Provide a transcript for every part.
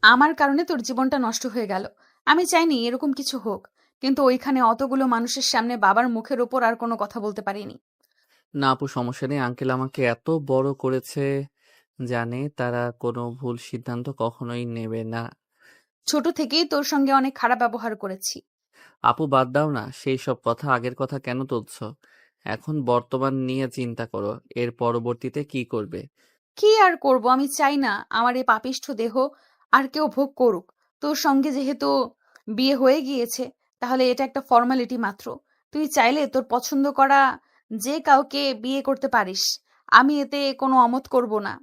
আমার কারণে তোর জীবনটা নষ্ট হয়ে গেল। আমি চাইনি এরকম কিছু হোক, কিন্তু ওইখানে অতগুলো মানুষের সামনে বাবার মুখের ওপর আর কোনো কথা বলতে পারিনি। না আপু, সমস্যা নেই। আঙ্কেল আমাকে এত বড় করেছে, জানে তারা কোনো ভুল সিদ্ধান্ত কখনোই নেবে না। ছোট থেকেই তোর সঙ্গে অনেক খারাপ ব্যবহার করেছি। আপু বাদ দাও না সেই সব কথা, আগের কথা কেন তুলছো? এখন বর্তমান নিয়ে চিন্তা করো, এর পরবর্তীতে কি করবে। কি আর করব, আমি চাই না আমার এই পাপিষ্ঠ দেহ আর কেউ ভোগ করুক। তোর সঙ্গে যেহেতু বিয়ে হয়ে গিয়েছে, তাহলে এটা একটা ফর্মালিটি মাত্র। তুই চাইলে তোর পছন্দ করা যে কাউকে বিয়ে করতে পারিস। আমি এতে কোনো অমত করব না।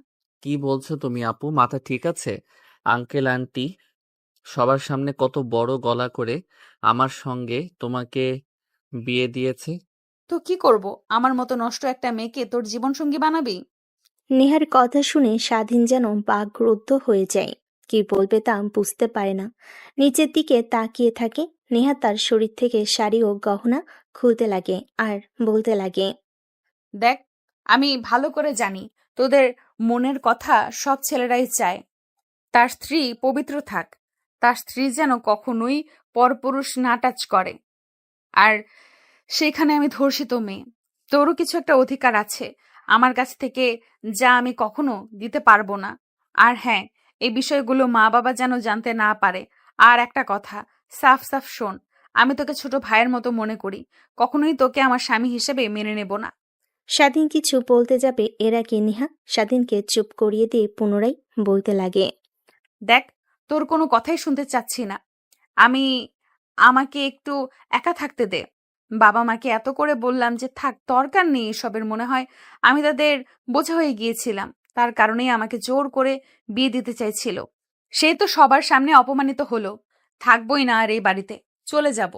কি বলছো তুমি আপু, মাথা ঠিক আছে? আঙ্কেল আন্টি সবার সামনে কত বড় গলা করে আমার সঙ্গে তোমাকে বিয়ে দিয়েছে। তো কি করব? আমার মতো নষ্ট একটা মেয়েকে তোর জীবনসঙ্গী বানাবি? নেহার কথা শুনে স্বাধীন যেন বাকরুদ্ধ হয়ে যায়। কি বলবে তা বুঝতে পারে না। নিচের দিকে তাকিয়ে থাকে। নেহা তার শরীর থেকে শাড়ি ও গহনা খুলতে লাগে আর বলতে লাগে, দেখ, আমি ভালো করে জানি তোদের মনের কথা সব ছেলেরাই চায় তার স্ত্রী পবিত্র থাক, তার স্ত্রী যেন কখনোই পরপুরুষ না টাচ করে। আর সেখানে আমি ধর্ষিত মেয়ে। তোরও কিছু একটা অধিকার আছে আমার কাছ থেকে, যা আমি কখনো দিতে পারবো না। আর হ্যাঁ, এই বিষয়গুলো মা বাবা যেন জানতে না পারে। আর একটা কথা, সাফ সাফ শোন, আমি তোকে ছোট ভাইয়ের মতো মনে করি। কখনোই তোকে আমার স্বামী হিসেবে মেনে নেব না। স্বাধীন কিছু বলতে যাবে এর আগে নেহা স্বাধীনকে চুপ করিয়ে দিয়ে পুনরায় বলতে লাগে, দেখ, তোর কোনো কথাই শুনতে চাচ্ছি না আমি। আমাকে একটু একা থাকতে দে। বাবা মাকে এত করে বললাম যে থাক, দরকার নেই এসবের। মনে হয় আমি তাদের বোঝা হয়ে গিয়েছিলাম, তার কারণেই আমাকে জোর করে বিয়ে দিতে চাইছিল। সে তো সবার সামনে অপমানিত হলো। থাকবোই না আর এই বাড়িতে, চলে যাব।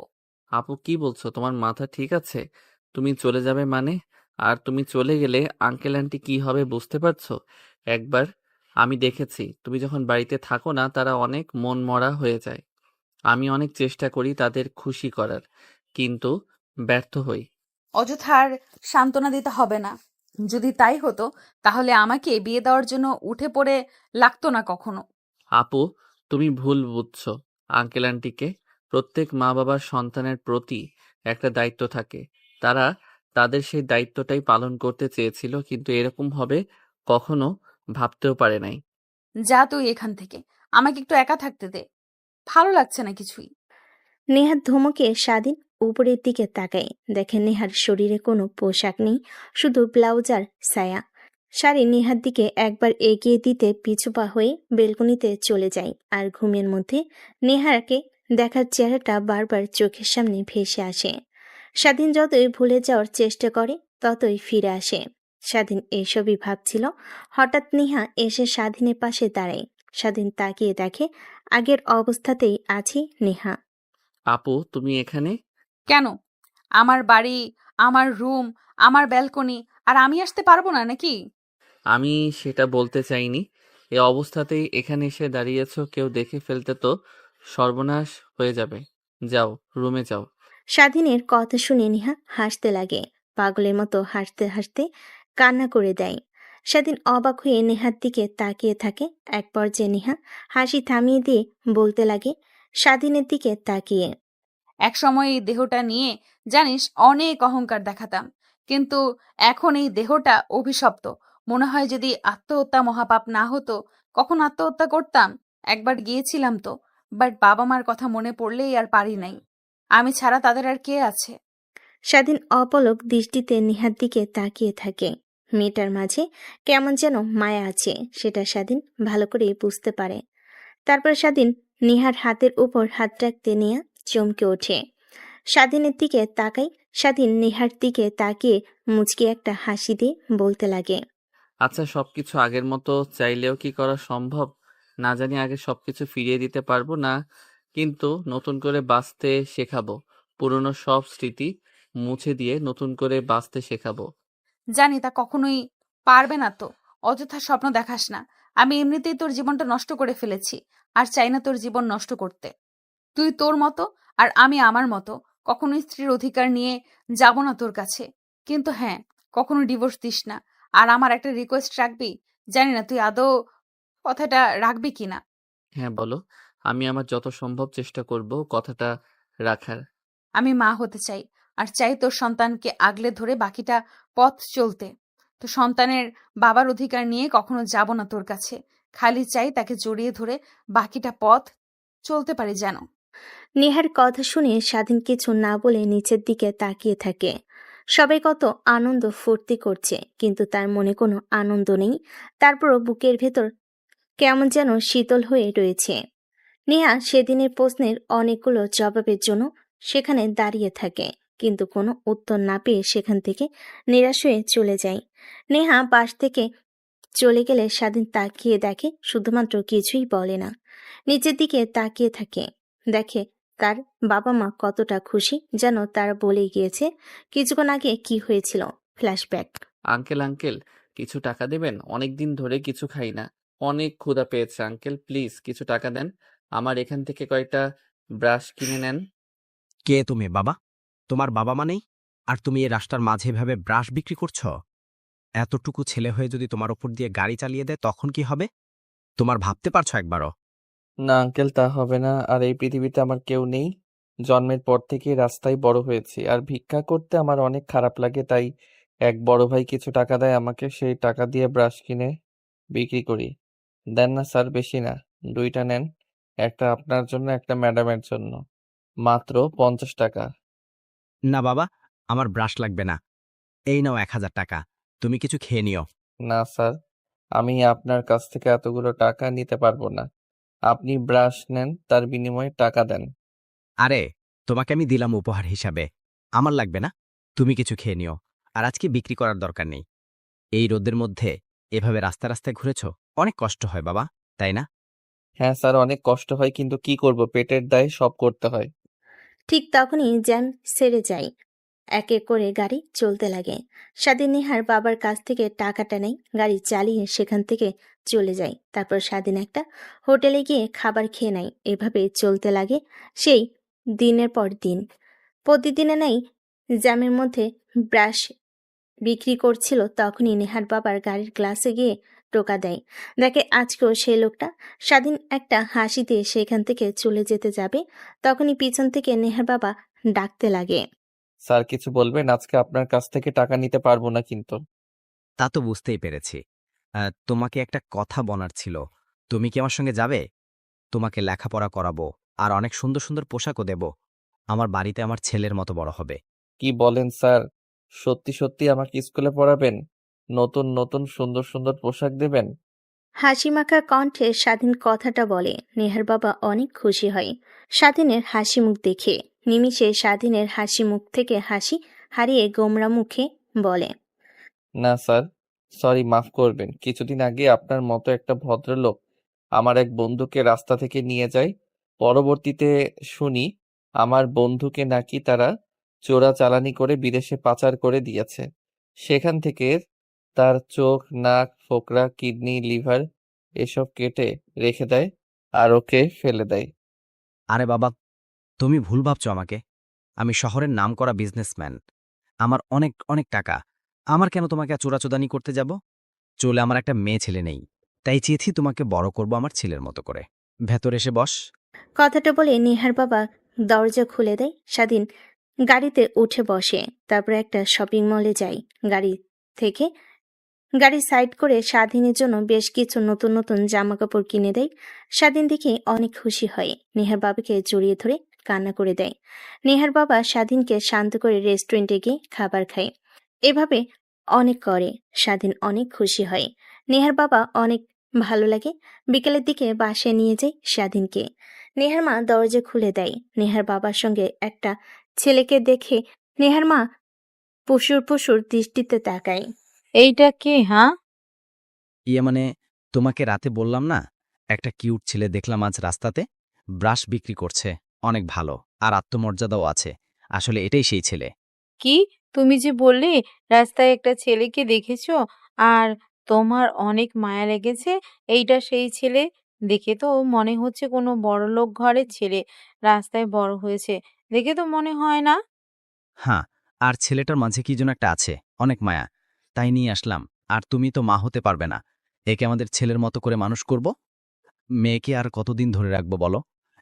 আপু কি বলছো, তোমার মাথা ঠিক আছে? তুমি চলে যাবে মানে? আর তুমি চলে গেলে আঙ্কেল আন্টি কি হবে বুঝতে পারছো? একবার আমি দেখেছি, তুমি যখন বাড়িতে থাকো না তারা অনেক মন মরা হয়ে যায়। আমি অনেক চেষ্টা করি তাদের খুশি করার, কিন্তু ব্যর্থ হই। অযথা আর সান্ত্বনা দিতে হবে না। যদি তাই হতো, তাহলে আমাকে বিয়ে দেওয়ার জন্য উঠে পড়ে লাগতো না কখনো। আপু তুমি ভুল বুঝছো। আঙ্কেল আন্টিকে প্রত্যেক মা বাবার সন্তানের প্রতি একটা দায়িত্ব থাকে। তারা তাদের সেই দায়িত্বটাই পালন করতে চেয়েছিল, কিন্তু এরকম হবে কখনো ভাবতেও পারে নাই। যা তুই এখান থেকে, আমাকে একটু একা থাকতে দে। ভালো লাগছে না কিছুই। নেহার ধমকে স্বাধীন উপরের দিকে তাকায়। দেখে নেহার শরীরে কোনো পোশাক নেই, শুধু ব্লাউজ আর সায়া। শাড়ি নেহার দিকে একবার এগিয়ে দিতে পিছুপা হয়ে বেলকনিতে চলে যায়। আর ঘুমের মধ্যে নেহারকে দেখার চেহারাটা বারবার চোখের সামনে ভেসে আসে। স্বাধীন যতই ভুলে যাওয়ার চেষ্টা করে ততই ফিরে আসে। স্বাধীন এসবই ভাবছিল, হঠাৎ নেহা এসে স্বাধীনের পাশে দাঁড়ায়। স্বাধীন তাকিয়ে দেখে আগের অবস্থাতেই আছে নেহা। আপু তুমি এখানে? কেন? আমার বাড়ি, আমার রুম, আমার ব্যালকনি, আর আমি আসতে পারবো না নাকি? আমি সেটা বলতে চাইনি। এ অবস্থাতেই এখানে এসে দাঁড়িয়েছো, কেউ দেখে ফেলতে তো সর্বনাশ হয়ে যাবে। যাও, রুমে যাও। স্বাধীনের কথা শুনে নেহা হাসতে লাগে। পাগলের মতো হাসতে হাসতে কান্না করে দেয়। স্বাধীন অবাক হয়ে নেহার দিকে তাকিয়ে থাকে। এক পর্যায়ে নেহা হাসি থামিয়ে দিয়ে বলতে লাগে, স্বাধীনের দিকে তাকিয়ে, এক সময় এই দেহটা নিয়ে জানিস অনেক অহংকার দেখাতাম, কিন্তু এখন এই দেহটা অভিশপ্ত। মনে হয় যদি আত্মহত্যা মহাপাপ না হতো, কখন আত্মহত্যা করতাম। একবার গিয়েছিলাম তো, বাট বাবা মার কথা মনে পড়লেই আর পারি নাই। আমি ছাড়া তাদের আর কে আছে? স্বাধীন অপলক দৃষ্টিতে নেহার দিকে তাকিয়ে থাকে। মেয়েটার মাঝে কেমন যেন মায়া আছে, সেটা স্বাধীন ভালো করে বুঝতে পারে। তারপর স্বাধীন নেহার হাতের উপর হাত রাখতে নেহা চমকে ওঠে। স্বাধীনের দিকে তাকাই। স্বাধীন নেহার দিকে তাকিয়ে মুচকি একটা হাসি দিয়ে বলতে লাগে, আচ্ছা, সবকিছু আগের মতো চাইলেও কি করা সম্ভব? না জানি আগে সবকিছু ফিরিয়ে দিতে পারবো না, কিন্তু নতুন করে বাঁচতে শেখাবো। পুরনো সব স্মৃতি মুছে দিয়ে নতুন করে বাঁচতে শেখাবো। জানি তা কখনোই পারবে না তো। অযথা স্বপ্ন দেখাস না। আমি এমনিতেই তোর জীবনটা নষ্ট করে ফেলেছি, আর চাই না তোর জীবন নষ্ট করতে। তুই তোর মতো, আর আমি আমার মতো। কখনোই স্ত্রীর অধিকার নিয়ে যাব না তোর কাছে। কিন্তু হ্যাঁ, কখনো ডিভোর্স দিস না। আর আমার একটা রিকোয়েস্ট রাখবি? জানি না তুই আদৌ কথাটা রাখবি কিনা। হ্যাঁ বলো। আমি আমার যত সম্ভব চেষ্টা করব কথাটা রাখার। আমি মা হতে চাই, আর চাই তোর সন্তানকে আগলে ধরে বাকিটা পথ চলতে। তো সন্তানের বাবার অধিকার নিয়ে কখনো যাব না তোর কাছে। খালি চাই তাকে জড়িয়ে ধরে বাকিটা পথ চলতে পারি যেন। নেহার কথা শুনে স্বাধীন কিছু না বলে নিচের দিকে তাকিয়ে থাকে। সবাই কত আনন্দ ফুর্তি করছে, কিন্তু তার মনে কোনো আনন্দ নেই। তারপরও বুকের ভেতর কেমন যেন শীতল হয়ে রয়েছে। নেহা সেদিনের প্রশ্নের অনেকগুলো জবাবের জন্য সেখানে দাঁড়িয়ে থাকে, কিন্তু কোনো উত্তর না পেয়ে সেখান থেকে নিরাশ হয়ে চলে যায়। নেহা পাশ থেকে চলে গেলে স্বাধীন তাকিয়ে দেখে, শুধুমাত্র কিছুই বলে না, নিচের দিকে তাকিয়ে থাকে। দেখে তার বাবা মা কতটা খুশি, যেন তারা বলে গিয়েছে কিছুক্ষণ আগে কি হয়েছিল। ফ্ল্যাশব্যাক। আঙ্কেল আঙ্কেল, কিছু টাকা দেবেন? অনেক দিন ধরে কিছু খাই না। অনেক ক্ষুধা পেয়েছে আঙ্কেল, প্লিজ কিছু টাকা দেন। আমার এখান থেকে কয়টা ব্রাশ কিনে নেন। কে তুমি বাবা? তোমার বাবা মা নেই, আর তুমি এই রাস্তার মাঝে এভাবে ব্রাশ বিক্রি করছ? এতটুকু ছেলে হয়ে যদি তোমার ওপর দিয়ে গাড়ি চালিয়ে দেয় তখন কি হবে? তোমার ভাবতে পারছো একবারও? না আঙ্কেল, তা হবে না। আর এই পৃথিবীতে আমার কেউ নেই। জন্মের পর থেকেই রাস্তায় বড় হয়েছি, আর ভিক্ষা করতে আমার অনেক খারাপ লাগে। তাই এক বড় ভাই কিছু টাকা দেয় আমাকে, সেই টাকা দিয়ে ব্রাশ কিনে বিক্রি করি। দেন না স্যার, বেশি না, দুইটা নেন। একটা আপনার জন্য, একটা ম্যাডামের জন্য। মাত্র 50 টাকা। না বাবা, আমার ব্রাশ লাগবে না। এই নাও 1000 টাকা, তুমি কিছু খেয়ে নিও। না স্যার, আমি আপনার কাছ থেকে এতগুলো টাকা নিতে পারবো না। আপনি ব্রাশ নেন, তার বিনিময়ে টাকা দেন। আরে, তোমাকে আমি দিলাম উপহার হিসাবে, আমার লাগবে না। তুমি কিছু খেয়ে নিও, আর আজকে বিক্রি করার দরকার নেই। এই রোদের মধ্যে এভাবে রাস্তায় রাস্তায় ঘুরেছ, অনেক কষ্ট হয় বাবা, তাই না? হ্যাঁ স্যার, অনেক কষ্ট হয়, কিন্তু কি করব, পেটের দায়ে সব করতে হয়। ঠিক তখনই জ্যাম সেরে যায়। এক এক করে গাড়ি চলতে লাগে। স্বাধীন নেহার বাবার কাছ থেকে টাকাটা নেয়, গাড়ি চালিয়ে সেখান থেকে চলে যায়। তারপর স্বাধীন একটা হোটেলে গিয়ে খাবার খেয়ে নেয়। এভাবে চলতে লাগে সেই দিনের পর দিন। প্রতিদিনে নেই জ্যামের মধ্যে ব্রাশ বিক্রি করছিল, তখনই নেহার বাবার গাড়ির গ্লাসে গিয়ে টোকা দেয়। দেখে আজকেও সেই লোকটা। স্বাধীন একটা হাসি দিয়ে সেখান থেকে চলে যেতে যাবে, তখনই পিছন থেকে নেহার বাবা ডাকতে লাগে। স্যার কিছু বলবেন? আজকে আপনার কাছ থেকে টাকা নিতে পারবো না কিন্তু। তা তো বুঝতেই পেরেছি। তোমাকে একটা কথা বলার ছিল। তুমি কি আমার সঙ্গে যাবে? তোমাকে লেখাপড়া করাবো, আর অনেক সুন্দর সুন্দর পোশাকও দেব। আমার বাড়িতে আমার ছেলের মতো বড় হবে। কি বলেন স্যার? সত্যি সত্যি আমাকে স্কুলে পড়াবেন? নতুন নতুন সুন্দর সুন্দর পোশাক দেবেন? হাসিমাখা কণ্ঠে স্বাধীন কথাটা বলে। নেহার বাবা অনেক খুশি হয় স্বাধীনের হাসি মুখ দেখে। নিমিষে স্বাধীনের হাসি মুখ থেকে হাসি হারিয়ে গোমরা মুখে বলে, না স্যার, সরি, মাফ করবেন। কিছুদিন আগে আপনার মতো একটা ভদ্রলোক আমার এক বন্ধুকে রাস্তা থেকে নিয়ে যায়। পরবর্তীতে শুনি আমার বন্ধুকে নাকি তারা চোরাচালানি করে বিদেশে পাচার করে দিয়েছে। সেখান থেকে তার চোখ, নাক, ফোকরা, কিডনি, লিভার এসব কেটে রেখে দেয় আর ওকে ফেলে দেয়। আরে বাবা, তুমি ভুল ভাবছো আমাকে। আমি শহরের নামকরা বিজনেসম্যান। আমার অনেক অনেক টাকা। আমার কেন তোমাকে চোরাচোদানি করতে যাব? চলে আমার একটা মেয়ে ছেলে নেই, তাই চেয়েছি তোমাকে বড় করব আমার ছেলের মতো করে। ভেতর এসে বস। কথাটা বলে নেহার বাবা দরজা খুলে দেয়। স্বাধীন গাড়িতে উঠে বসে। তারপর একটা শপিং মলে যায়। থেকে গাড়ি সাইড করে স্বাধীনের জন্য বেশ কিছু নতুন নতুন জামা কাপড় কিনে দেয়। স্বাধীন দেখে অনেক খুশি হয়। নেহার বাবাকে জড়িয়ে ধরে কান্না করে দেয়। নেহার বাবা স্বাধীনকে শান্ত করে রেস্টুরেন্টে গিয়ে খাবার খায়। এভাবে অনেক করে স্বাধীন অনেক খুশি হয়। নেহার বাবা অনেক ভালো লাগে। বিকেলের দিকে বাসায় নিয়ে যায় স্বাধীনকে। নেহার মা দরজা খুলে দেয়। নেহার বাবার সঙ্গে একটা ছেলেকে দেখে নেহার মা পশুর পশুর দৃষ্টিতে তাকায়। এইটা কে? হ্যাঁ, মানে, তোমাকে রাতে বললাম না, একটা কিউট ছেলে দেখলাম আজ রাস্তাতে, ব্রাশ বিক্রি করছে, অনেক ভালো, আর আত্মমর্যাদাও আছে। আসলে এটাই সেই ছেলে। কি? তুমি যে বললে রাস্তায় একটা ছেলেকে দেখেছো আর তোমার অনেক মায়া লেগেছে, এইটা সেই ছেলে? দেখে তো মনে হচ্ছে কোনো বড়লোক ঘরের ছেলে, রাস্তায় বড় হয়েছে, দেখে তো মনে হয় না। হ্যাঁ, আর ছেলেটার মাঝে কি যেন একটা আছে, অনেক মায়া, তাই নিয়ে আসলাম। আর তুমি তো মা হতে পারবে না, একে আমাদের ছেলের মতো করে মানুষ করব। মেয়েকে আর কতদিন ধরে রাখবো বলো?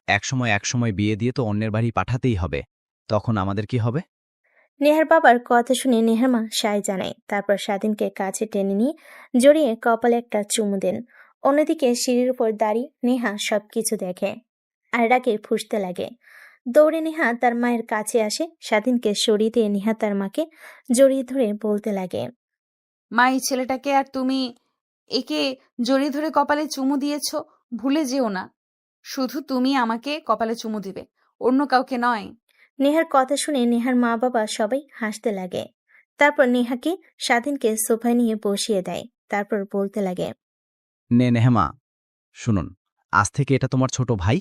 একসময় বিয়ে দিয়ে তো অন্যের বাড়ি পাঠাতেই হবে। তখন আমাদের কি হবে? নেহার বাবার কথা শুনে নেহার মা সায় জানায়, তারপর স্বাধীনকে কাছে টেনে নিয়ে জড়িয়ে কপালে একটা চুমু দেন। অন্যদিকে সিঁড়ির উপর দাঁড়িয়ে নেহা সবকিছু দেখে আর রাগে ফুঁসতে লাগে। দৌড়ে নেহা তার মায়ের কাছে আসে, স্বাধীনকে সরিয়ে দিয়ে নেহা তার মাকে জড়িয়ে ধরে বলতে লাগে। মা, এই ছেলেটাকে আর তুমি একে জড়িয়ে ধরে কপালে চুমু দিয়েছো, ভুলে যেও না। শুধু তুমি আমাকে কপালে চুমু দিবে, অন্য কাউকে নয়। নেহার কথা শুনে নেহার মা বাবা সবাই হাসতে লাগে। তারপর নেহাকে স্বাধীনকে সোফায় নিয়ে বসিয়ে দেয়, তারপর বলতে লাগে। নেহেমা, শুনুন, আজ থেকে এটা তোমার ছোট ভাই।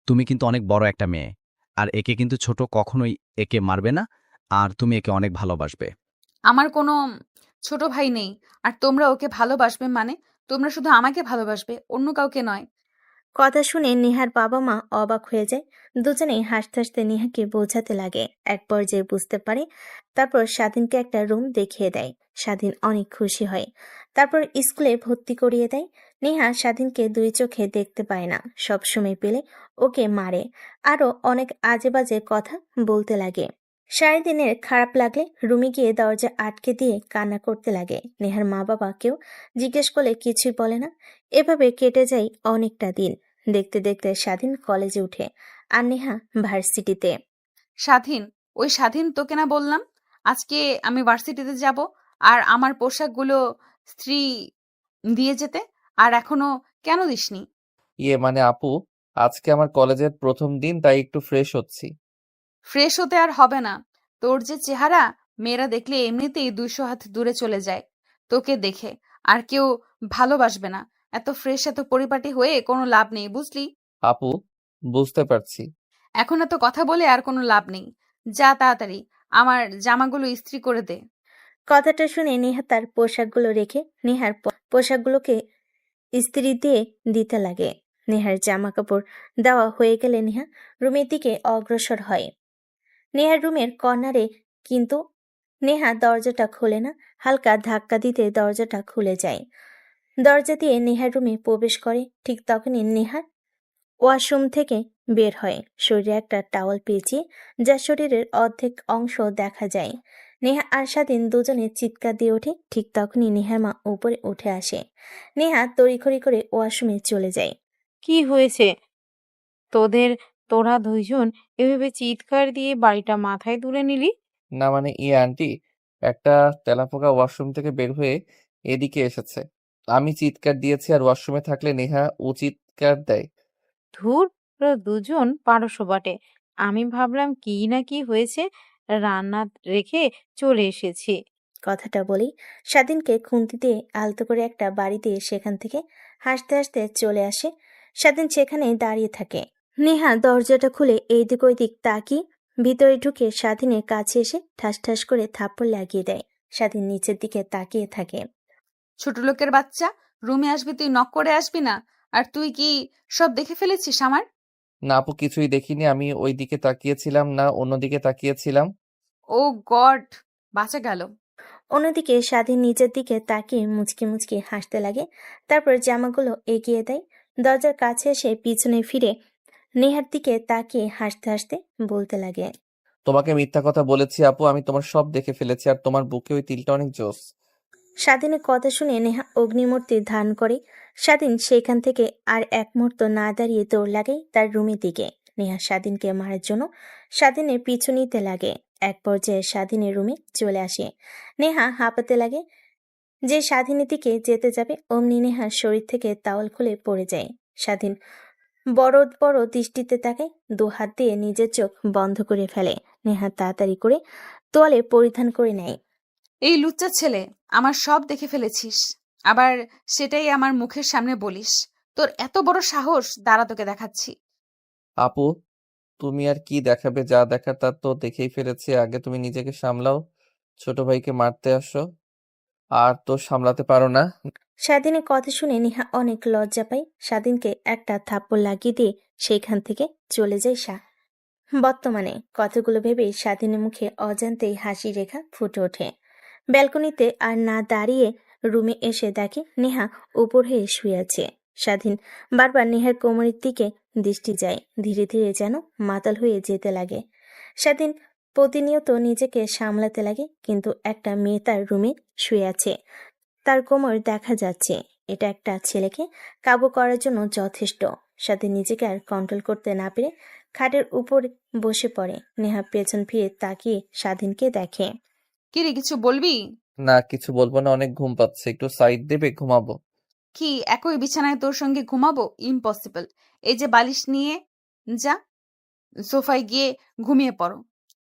তুমি কিন্তু অনেক বড় একটা মেয়ে, আর একে কিন্তু ছোট কখনোই একে মারবে না, আর তুমি একে অনেক ভালোবাসবে। আমার কোনো ছোট ভাই নেই, আর তোমরা ওকে ভালোবাসবে মানে তোমরা শুধু আমাকে ভালোবাসবে, অন্য কাউকে নয়। কথা শুনে নেহার বাবা মা অবাক হয়ে যায়। দুজনেই হাসতে হাসতে নেহাকে বোঝাতে লাগে। এক পর্যায়ে বুঝতে পারে, তারপর স্বাধীনকে একটা রুম দেখিয়ে দেয়। স্বাধীন অনেক খুশি হয়। তারপর স্কুলে ভর্তি করিয়ে দেয়। নেহা স্বাধীনকে দুই চোখে দেখতে পায় না, সবসময় পেলে ওকে মারে, আরো অনেক আজে বাজে কথা বলতে লাগে। সারাদিনের খারাপ লাগলে রুমে গিয়ে দরজা আটকে দিয়ে কান্না করতে লাগে। নেহার মা বাবা কেউ জিজ্ঞেস করলে কিছুই বলে না। এভাবে কেটে যায় অনেকটা দিন। দেখতে দেখতে স্বাধীন কলেজে উঠে, আর নেহা ভার্সিটিতে। স্বাধীন, ওই স্বাধীন, তোকে না বললাম আজকে আমি ভার্সিটিতে যাব আর আমার পোশাকগুলো স্ত্রী দিয়ে যেতে, আর এখনো কেন দিসনি? মানে আপু, আজকে আমার কলেজের প্রথম দিন, তাই একটু ফ্রেশ হচ্ছি। ফ্রেশ হতে আর হবে না, তোর যে চেহারা, মেয়েরা দেখলে এমনিতেই 200 হাত দূরে চলে যায় তোকে দেখে, আর কেউ ভালোবাসবে না। এত ফ্রেশ, এত পরিপাটি হয়ে কোনো লাভ নেই, বুঝলি? আপু, বুঝতে পারছি। এখন এত কথা বলে আর কোনো লাভ নেই, যা তাড়াতাড়ি আমার জামাগুলো ইস্ত্রি করে দে। কথাটা শুনে নেহা তার পোশাকগুলো রেখে নেহার পোশাকগুলোকে ইস্ত্রি দিয়ে দিতে লাগে। নেহার জামা কাপড় দেওয়া হয়ে গেলে নেহা রুমের দিকে অগ্রসর হয়। নেহার রুমের কর্নারে, কিন্তু নেহা দরজাটা খোলে না। হালকা ধাক্কা দিতে দরজাটা খুলে যায়। দরজা দিয়ে নেহার রুমে প্রবেশ করে। ঠিক তখনই নেহা ওয়াশরুম থেকে বের হয়, শরীরে একটা টাওয়াল পেঁচিয়ে, যা শরীরের অর্ধেক অংশ দেখা যায়। নেহা আর স্বাধীন দুজনে চিৎকার দিয়ে ওঠে। ঠিক তখনই নেহার মা উপরে উঠে আসে। নেহা তড়িঘড়ি করে ওয়াশরুমে চলে যায়। কি হয়েছে তোদের? তোরা দুইজন এভাবে চিৎকার দিয়ে বাড়িটা মাথায় তুলে নিলি? না মানে আন্টি, একটা তেলাপোকা ওয়াশরুম থেকে বের হয়ে এদিকে এসেছে। আমি চিৎকার দিয়েছি, আর ওয়াশরুমে থাকলে নেহা ও চিৎকার দেয়। ধুর, তোরা দুজন পারস্য বটে। আমি ভাবলাম কি না কি হয়েছে, রান্না রেখে চলে এসেছি। কথাটা বলেই স্বাধীনকে খুন্তি দিয়ে আলতো করে একটা বাড়ি দিয়ে সেখান থেকে হাসতে হাসতে চলে আসে। স্বাধীন সেখানেই দাঁড়িয়ে থাকে। নেহা দরজাটা খুলে এইদিক ওইদিক তাকিয়ে ভিতরে ঢুকে স্বাধীনের কাছে এসে ঠাস ঠাস করে থাপ্পড় লাগিয়ে দেয়। স্বাধীন নিচের দিকে তাকিয়ে থাকে। ছোট লোকের বাচ্চা, রুমে আসবি তুই নক করে আসবি না? আর তুই কি সব দেখে ফেলেছিস আমার? না আপু, কিছুই দেখিনি। আমি ওই দিকে তাকিয়েছিলাম না, অন্যদিকে তাকিয়েছিলাম। ও গড, বাঁচা গেল। অন্যদিকে স্বাধীন নিচের দিকে তাকিয়ে মুচকি মুচকি হাসতে লাগে। তারপর জামাগুলো এগিয়ে দেয়। দরজার কাছে এসে পিছনে ফিরে নেহার দিকে তাকিয়ে হাসতে হাসতে বলতে লাগে। তোমাকে মিথ্যা কথা বলেছি আপু, আমি তোমার সব দেখে ফেলেছি, আর তোমার বুকে ওই তিলটা অনেক জোস। স্বাধীনের কথা শুনে নেহা অগ্নিমূর্তি ধারণ করে। স্বাধীন সেখান থেকে আর এক মুহূর্ত না দাঁড়িয়ে দৌড় লাগে তার রুমের দিকে। নেহা স্বাধীনকে মারার জন্য স্বাধীনের পিছু নিতে লাগে। এক পর্যায়ে স্বাধীনের রুমে চলে আসে। নেহা হাঁপাতে লাগে। যে স্বাধীনের দিকে যেতে যাবে অমনি নেহার শরীর থেকে তাওয়াল খুলে পড়ে যায়। স্বাধীন বড় বড় দৃষ্টিতে তাকে দু হাত দিয়ে নিজের চোখ বন্ধ করে ফেলে। নেহা তাড়াতাড়ি করে তোয়ালে পরিধান করে নেয়। এই লুচ্চা ছেলে, আমার সব দেখে ফেলেছিস, আবার সেটাই আমার মুখের সামনে বলিস? তোর এত বড় সাহস, দাঁড়া তোকে দেখাচ্ছি। আপু, তুমি আর কি দেখাবে? যা দেখার তা তো দেখেই ফেলেছি। আগে তুমি নিজেকে সামলাও। ছোট ভাইকে মারতে আসো, আর তো সামলাতে পারো না। স্বাধীনের কথা শুনে নেহা অনেক লজ্জা পায়। স্বাধীনকে একটা থাপ্পড় লাগিয়ে দিয়ে সেইখান থেকে চলে যায় বর্তমানে কথাগুলো ভেবে স্বাধীনের মুখে অজান্তেই হাসি রেখা ফুটে ওঠে। ব্যালকনিতে আর না দাঁড়িয়ে রুমে এসে দেখে নেহা উপর হয়ে শুয়ে আছে। স্বাধীন বারবার নেহার কোমরের দিকে দৃষ্টি যায়, ধীরে ধীরে যেন মাতাল হয়ে যেতে লাগে। স্বাধীন প্রতিনিয়ত নিজেকে সামলাতে লাগে, কিন্তু একটা মেয়ে তার রুমে শুয়ে আছে, তার কোমর দেখা যাচ্ছে। এটা একটা ছেলেকে কাবু করার জন্য যথেষ্ট। স্বাধীন নিজেকে আর কন্ট্রোল করতে না পেরে খাটের উপর বসে পড়ে। নেহা পেছন ফিরে তাকিয়ে স্বাধীনকে দেখে। কিরে, কিছু বলবি? না, কিছু বলবো না, অনেক ঘুম পাচ্ছে, একটু সাইড দেবে, ঘুমাবো। কি একই বিছানায় তোর সঙ্গে ঘুমাবো? ইম্পসিবল। এই যে বালিশ নিয়ে যা, সোফায় গিয়ে ঘুমিয়ে পড়ো।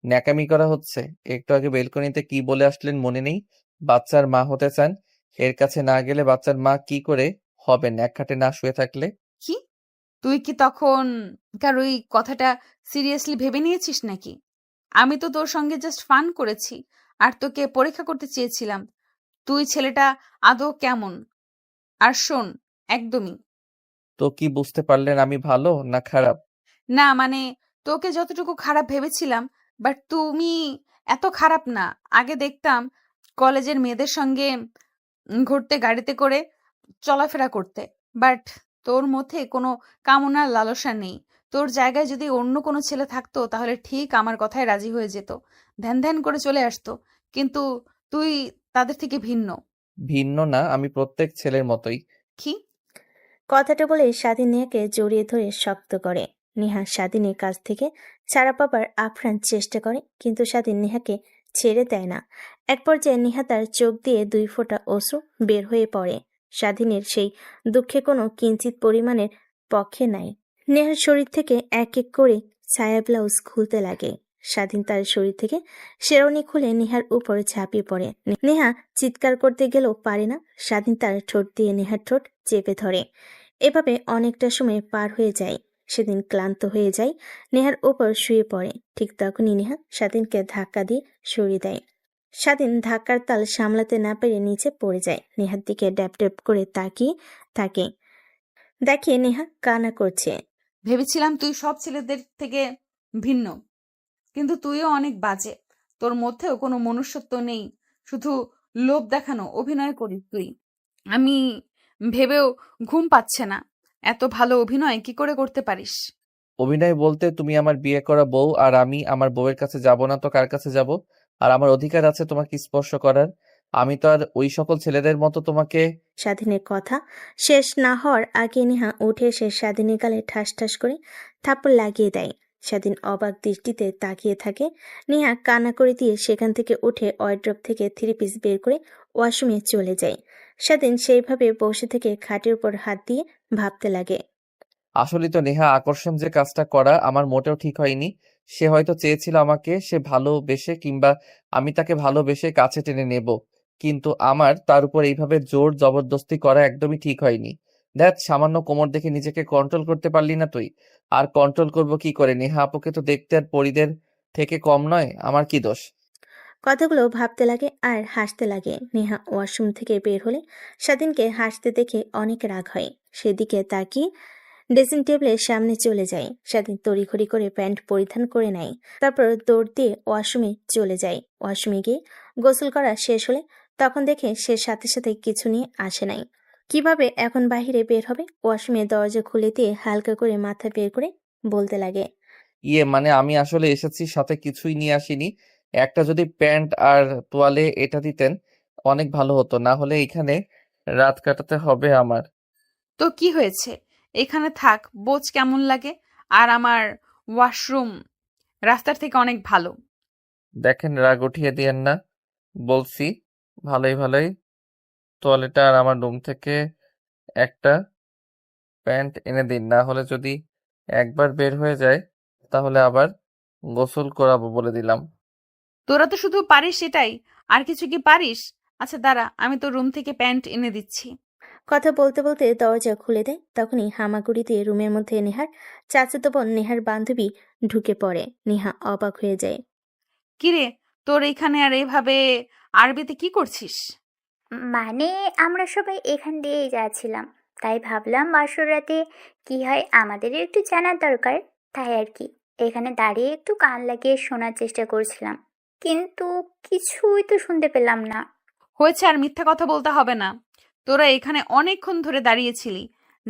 ন্যাকামি করা হচ্ছে। একটু আগে বেলকনিতে কি বলে আসলেন মনে নেই? বাচ্চার মা হতে চান। এর কাছে না গেলে বাচ্চার মা কি করে হবেন এক খাটে না শুয়ে থাকলে? কি তুই কি তখন কার ওই কথাটা সিরিয়াসলি ভেবে নিয়েছিস নাকি? আমি তো তোর সঙ্গে জাস্ট ফান করেছি আর তোকে পরীক্ষা করতে চেয়েছিলাম তুই ছেলেটা আদৌ কেমন। আর শোন, একদমই তো কি বুঝতে পারলেন আমি ভালো না খারাপ? না, মানে তোকে যতটুকু খারাপ ভেবেছিলাম, বাট তুমি এত খারাপ না। আগে দেখতাম কলেজের মেয়েদের সঙ্গে ঘুরতে, গাড়িতে করে চলাফেরা করতে, বাট তোর মধ্যে কোনো কামনার লালসা নেই। তোর জায়গায় যদি অন্য কোনো ছেলে থাকতো তাহলে ঠিক আমার কথায় রাজি হয়ে যেত, ধ্যান ধ্যান করে চলে আসতো, কিন্তু তুই তাদের থেকে ভিন্ন। ভিন্ন না, আমি প্রত্যেক ছেলের মতোই। কি? কথাটা বলে স্বাধীন নেহাকে জড়িয়ে ধরে শক্ত করে। নেহা স্বাধীনের কাছ থেকে ছাড়া পাবার আপ্রাণ চেষ্টা করে, কিন্তু স্বাধীন নেহাকে ছেড়ে দেয় না। এক পর্যায়ে নেহা তার চোখ দিয়ে 2 ফোঁটা অশ্রু বের হয়ে পড়ে। স্বাধীনের সেই দুঃখে কোনো কিঞ্চিত পরিমাণের পক্ষে নাই। নেহার শরীর থেকে এক এক করে ছায়া ব্লাউজ খুলতে লাগে। স্বাধীন তার শরীর থেকে শেরওয়ানি খুলে নেহার উপর ঝাঁপিয়ে পড়ে। নেহা চিৎকার করতে গেলেও পারে না। স্বাধীন তার ঠোঁট দিয়ে নেহার ঠোঁট চেপে ধরে। এভাবে অনেকটা সময় পার হয়ে যায়। সেদিন ক্লান্ত হয়ে যায়, নেহার ওপর শুয়ে পড়ে। ঠিক তখনই নেহা স্বাধীনকে ধাক্কা দিয়ে সরিয়ে দেয়। স্বাধীন ধাক্কার তাল সামলাতে না পেরে নিচে পড়ে যায়। নেহার দিকে ড্যাপ ড্যাপ করে তাকিয়ে থাকে। দেখে নেহা কান্না করছে। ভেবেছিলাম তুই সব ছেলেদের থেকে ভিন্ন, কিন্তু তুইও অনেক বাজে। তোর মধ্যেও কোনো মনুষ্যত্ব নেই, শুধু লোভ দেখানো অভিনয় করিস তুই। আমি ভেবেও ঘুম পাচ্ছে না, এত ভালো অভিনয় কি করে করতে পারিস? অভিনয় বলতে তুমি আমার বিয়ে করা বউ, আর আমি আমার বউয়ের কাছে যাব না তো কার কাছে যাব? আর আমার অধিকার আছে তোমাকে স্পর্শ করার। আমি তো আর ওই সকল ছেলেদের মতো তোমাকে। স্বাধীনের কথা শেষ না হওয়ার আগে নেহা উঠে এসে স্বাধীনের গালে ঠাস ঠাস করে থাপ্পড় লাগিয়ে দেয়। স্বাধীন অবাক দৃষ্টিতে তাকিয়ে থাকে। নেহা কান্না করে দিয়ে সেখান থেকে উঠে ওয়ার্ড্রপ থেকে 3 পিস বের করে ওয়াশরুমে চলে যায়। স্বাধীন সেইভাবে বসে থেকে খাটের উপর হাত দিয়ে ভাবতে লাগে। আসলে তো নেহা আকর্ষণ যে কাজটা করা আমার মোটেও ঠিক হয়নি। সে হয়তো চেয়েছিল আমাকে সে ভালোবেসে, কিংবা আমি তাকে ভালোবেসে কাছে টেনে নেব, কিন্তু আমার তার উপর এইভাবে জোর জবরদস্তি করা একদমই ঠিক হয়নি। দেখ, সামান্য কোমর দেখে নিজেকে কন্ট্রোল করতে পারলি না তুই, আর কন্ট্রোল করব কি করে? নেহা আপুকে তো দেখতে আর পরিদের থেকে কম নয়, আমার কি দোষ? কথাগুলো ভাবতে লাগে আর হাসতে লাগে। নেহা ওয়াশরুম থেকে বের হলে স্বাধীনকে হাসতে দেখে অনেক রাগ হয়। সেদিকে তাকিয়ে ড্রেসিং টেবিলের সামনে চলে যায়। স্বাধীন তড়িঘড়ি করে প্যান্ট পরিধান করে নেয়, তারপর দৌড় দিয়ে ওয়াশরুমে চলে যায়। ওয়াশরুমে গিয়ে গোসল করা শেষ হলে তখন দেখে সে সাথে সাথে কিছু নিয়ে আসে নাই। কিভাবে এখন বাহিরে বের হবে? ওয়াশরুমে দরজা খুলে দিয়ে হালকা করে মাথা বের করে বলতে লাগে। মানে আমি আসলে এসেছি, সাথে কিছুই নিয়ে আসিনি। একটা যদি প্যান্ট আর তোয়ালে এটা দিতেন অনেক ভালো হতো, না হলে এখানে রাত কাটাতে হবে আমার। তো কি হয়েছে, এখানে থাক, বোঝ কেমন লাগে। আর আমার ওয়াশরুম রাস্তার থেকে অনেক ভালো। দেখেন, রাগ উঠিয়ে দিয়েন না, বলছি ভালোই ভালোই। তোয়ালেটা আর আমার রুম থেকে একটা প্যান্ট এনে দিন, না হলে যদি একবার বের হয়ে যায় তাহলে আবার গোসল করাবো বলে দিলাম। তোরা তো শুধু পারিস এটাই, আর কিছু কি পারিস? আচ্ছা দাঁড়া, আমি তো রুম থেকে প্যান্ট এনে দিচ্ছি। কথা বলতে বলতে দরজা খুলে দেয়। তখনই হামাগুড়ি দিয়ে রুমের মধ্যে নেহার চাচাতো বোন নেহার বান্ধবী ঢুকে পড়ে। নেহা অবাক হয়ে যায়। কিরে, তোর এখানে আর এভাবে আরবিতে কি করছিস? মানে আমরা সবাই এখান দিয়েই যাচ্ছিলাম, তাই ভাবলাম বাসর রাতে কি হয় আমাদেরও একটু জানার দরকার, তাই আর কি এখানে দাঁড়িয়ে একটু কান লাগিয়ে শোনার চেষ্টা করছিলাম, কিন্তু কিছুই তো শুনতে পেলাম না। হয়েছে, আর মিথ্যা কথা বলতে হবে না। তোরা এখানে অনেকক্ষণ ধরে দাঁড়িয়েছিলি,